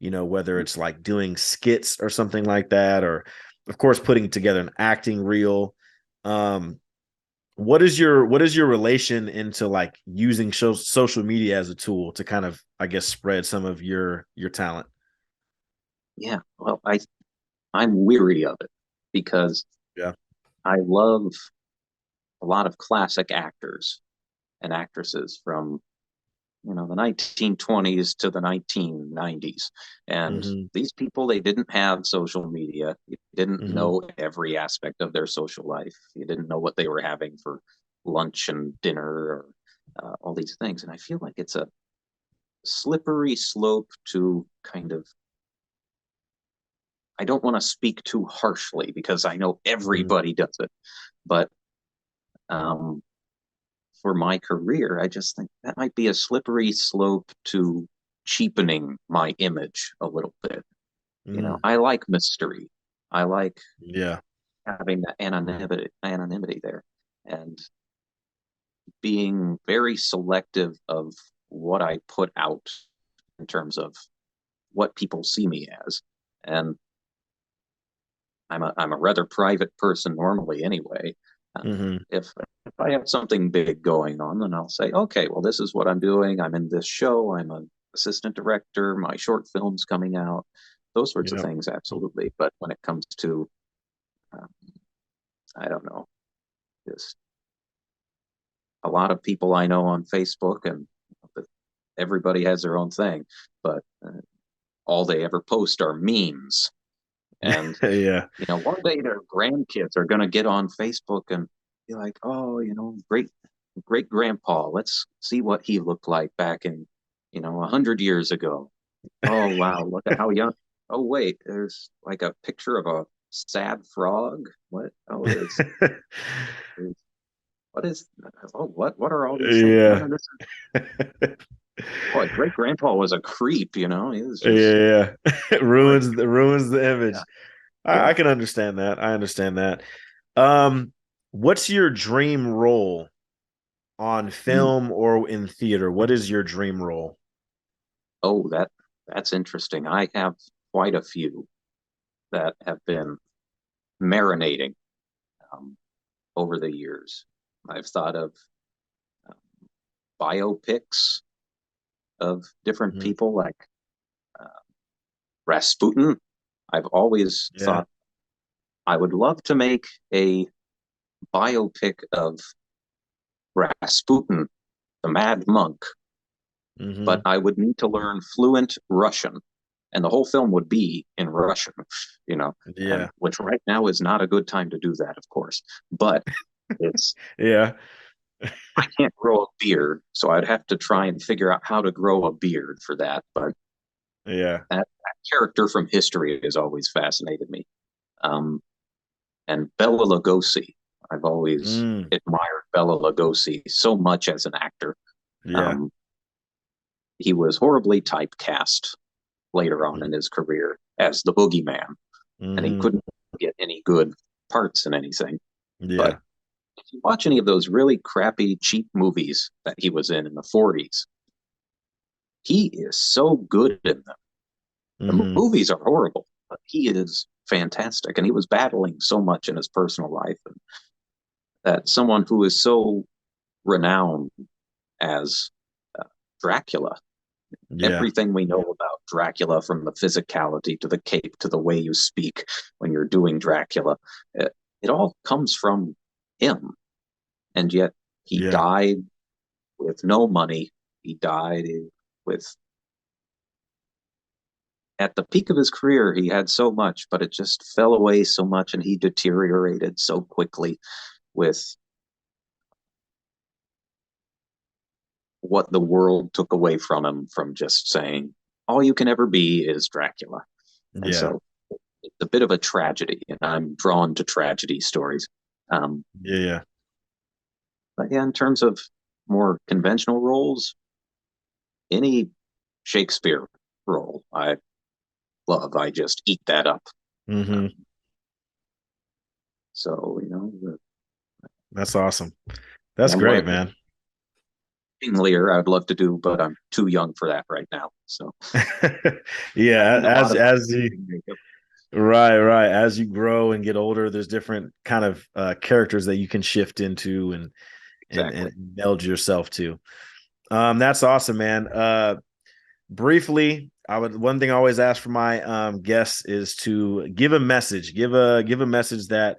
whether it's like doing skits or something like that, or of course putting together an acting reel. Um, what is your relation into like using social media as a tool to kind of, I guess, spread some of your talent? Yeah. Well, I'm weary of it because Yeah. I love a lot of classic actors and actresses from the 1920s to the 1990s. And Hmm. these people, they didn't have social media. You didn't Hmm. know every aspect of their social life. You didn't know what they were having for lunch and dinner or all these things. And I feel like it's a slippery slope to kind of, I don't want to speak too harshly because I know Hmm. everybody does it. But um, for my career, I just think that might be a slippery slope to cheapening my image a little bit. Hmm. I like mystery. I like Yeah. having that anonymity there, and being very selective of what I put out in terms of what people see me as. And I'm a rather private person normally anyway. Hmm. If I have something big going on, then I'll say, okay, well, this is what I'm doing. I'm in this show. I'm an assistant director. My short film's coming out. Those sorts of Yeah. things, absolutely. But when it comes to, um, I don't know, just a lot of people I know on Facebook, and everybody has their own thing, but all they ever post are memes. And Yeah. one day their grandkids are going to get on Facebook and be like, oh, great grandpa, let's see what he looked like back in 100 years ago. Oh wow, look at how young. Oh wait, there's like a picture of a sad frog. What? Oh, there's what is oh what are all these things? None Yeah. of this. Boy, great grandpa was a creep. He was just Yeah. boring. Ruins the Yeah, image. I yeah. can understand that. I understand that. Um, what's your dream role on Hmm. film or in theater? What is your dream role? Oh, that's interesting. I have quite a few that have been marinating um, over the years. I've thought of uh, biopics of different Mhm. people, like uh, Rasputin. I've always Yeah. thought I would love to make a biopic of Rasputin, the Mad Monk, but Hmm. I would need to learn fluent Russian, and the whole film would be in Russian, you know, and Yeah. which right now is not a good time to do that, of course. But it's Yeah. I can't grow a beard, so I'd have to try and figure out how to grow a beard for that. But Yeah. that character from history has always fascinated me. Um, and Bela Lugosi, I've always Mm. admired Bela Lugosi so much as an actor. Yeah. Um, he was horribly typecast later on in his career as the boogeyman, and he Hmm. couldn't get any good parts in anything. But Yeah. if you watch any of those really crappy, cheap movies that he was in the 40s, he is so good in them. The Hmm. movies are horrible, but he is fantastic. And he was battling so much in his personal life. And that someone who is so renowned as uh, Dracula, Yeah. everything we know about Dracula, from the physicality to the cape to the way you speak when you're doing Dracula, it all comes from him. And yet he Yeah. died with no money. He died with, at the peak of his career, he had so much, but it just fell away so much and he deteriorated so quickly with what the world took away from him from just saying, all you can ever be is Dracula. And Yeah. so it's a bit of a tragedy, and I'm drawn to tragedy stories. Um, Yeah. Yeah. but yeah, in terms of more conventional roles, any Shakespeare role I love. I just eat that up. Hmm. Um, so, That's awesome. That's and great, what man. King Lear I'd love to do, but I'm too young for that right now. So Yeah, a lot of as you right, as you grow and get older, there's different kind of characters that you can shift into and exactly. meld yourself to. That's awesome, man. Briefly, I would one thing I always ask for my guests is to give a message, give a message that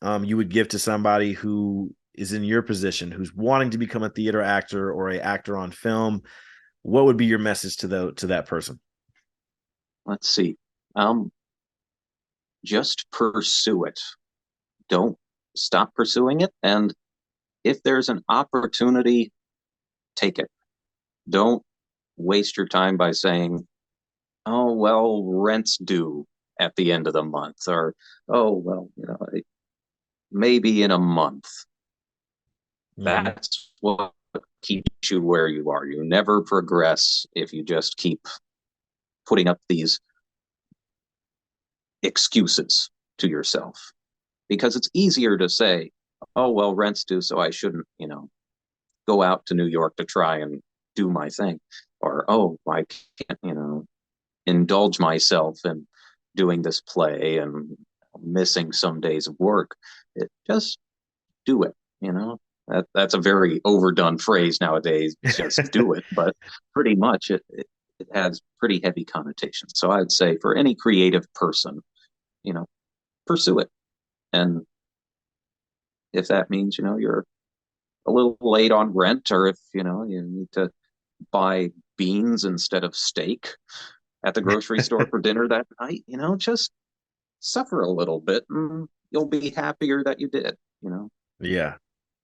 you would give to somebody who is in your position, who's wanting to become a theater actor or a actor on film. What would be your message to that person? Let's see. Um, just pursue it. Don't stop pursuing it. And if there's an opportunity, take it. Don't waste your time by saying, oh, well, rent's due at the end of the month, or, oh, well, maybe in a month. Hmm. That's what keeps you where you are. You never progress if you just keep putting up these excuses to yourself, because it's easier to say, oh, well, rent's due, so I shouldn't, go out to New York to try and do my thing. Or, oh, I can't, indulge myself in doing this play and missing some days of work. Just do it, that's a very overdone phrase nowadays, just do it, but pretty much it has pretty heavy connotations. So I'd say for any creative person, you know, pursue it. And if that means, you're a little late on rent, or if, you need to buy beans instead of steak at the grocery store for dinner that night, just suffer a little bit and you'll be happier that you did, Yeah,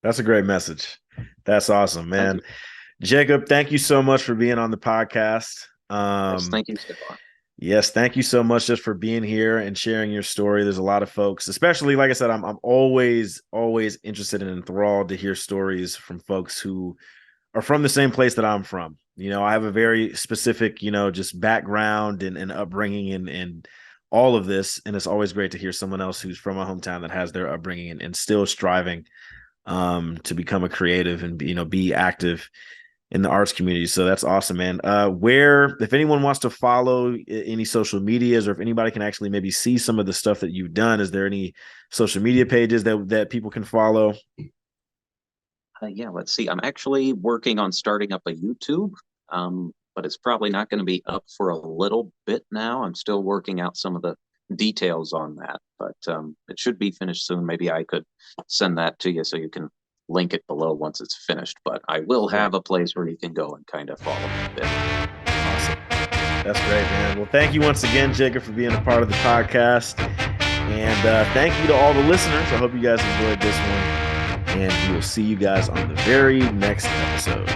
that's a great message. That's awesome, Thank man. you. Jacob, thank you so much for being on the podcast. Yes, thank you, Stefan. Yes, thank you so much just for being here and sharing your story. There's a lot of folks, especially like I said, I'm always interested and enthralled to hear stories from folks who are from the same place that I'm from. I have a very specific, just background and upbringing and all of this. And it's always great to hear someone else who's from a hometown that has their upbringing and still striving to become a creative and be active in the arts community. So that's awesome, man. Where, if anyone wants to follow any social medias, or if anybody can actually maybe see some of the stuff that you've done, is there any social media pages that people can follow? Yeah, let's see. I'm actually working on starting up a YouTube, but it's probably not going to be up for a little bit now. I'm still working out some of the details on that, but it should be finished soon. Maybe I could send that to you so you can link it below once it's finished. But I will Yeah. have a place where you can go and kind of follow me a bit. Awesome. That's great, man. Well, thank you once again, Jacob, for being a part of the podcast. And thank you to all the listeners. I hope you guys enjoyed this one. And we will see you guys on the very next episode.